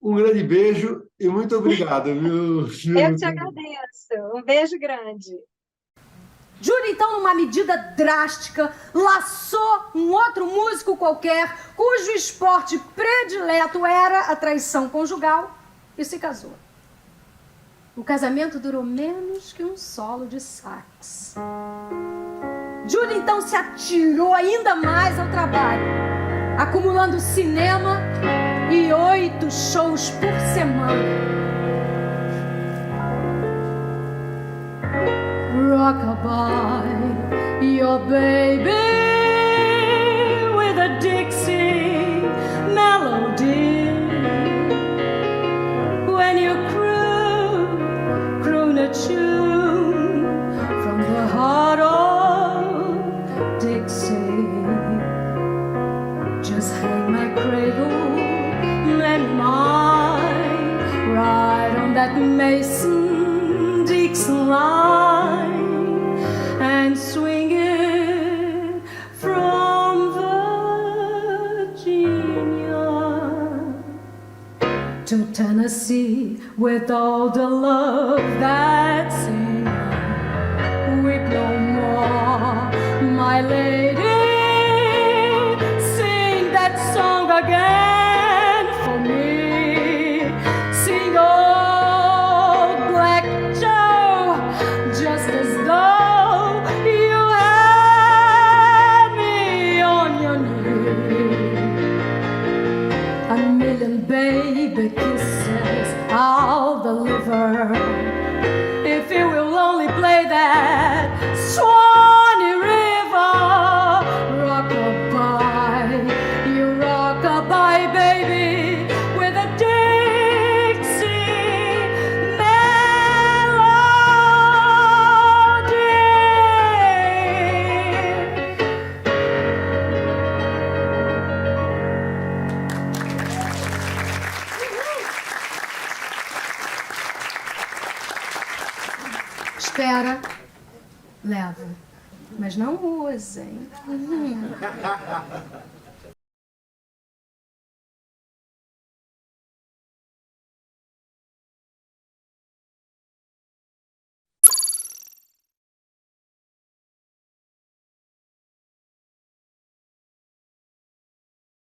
Um grande beijo e muito obrigado, viu? Eu te agradeço. Um beijo grande. Júlia, então, numa medida drástica, laçou um outro músico qualquer, cujo esporte predileto era a traição conjugal, e se casou. O casamento durou menos que um solo de sax. Júlia, então, se atirou ainda mais ao trabalho, acumulando cinema e 8 shows por semana. Rockabye, your baby with a Dixie melody. When you croon a tune from the heart of Dixie, just hang my cradle and mine right on that Mason-Dixon line, and swing it from Virginia to Tennessee with all the love that's in you. Weep no more, my lady, sing that song again for me. Sing old Black Joe, just as though you had me on your knee. A million baby kisses I'll deliver if you will only play that Swanee River. Rockabye, you rockabye baby with a Dixie melody. Espera. Leva. Mas não usem.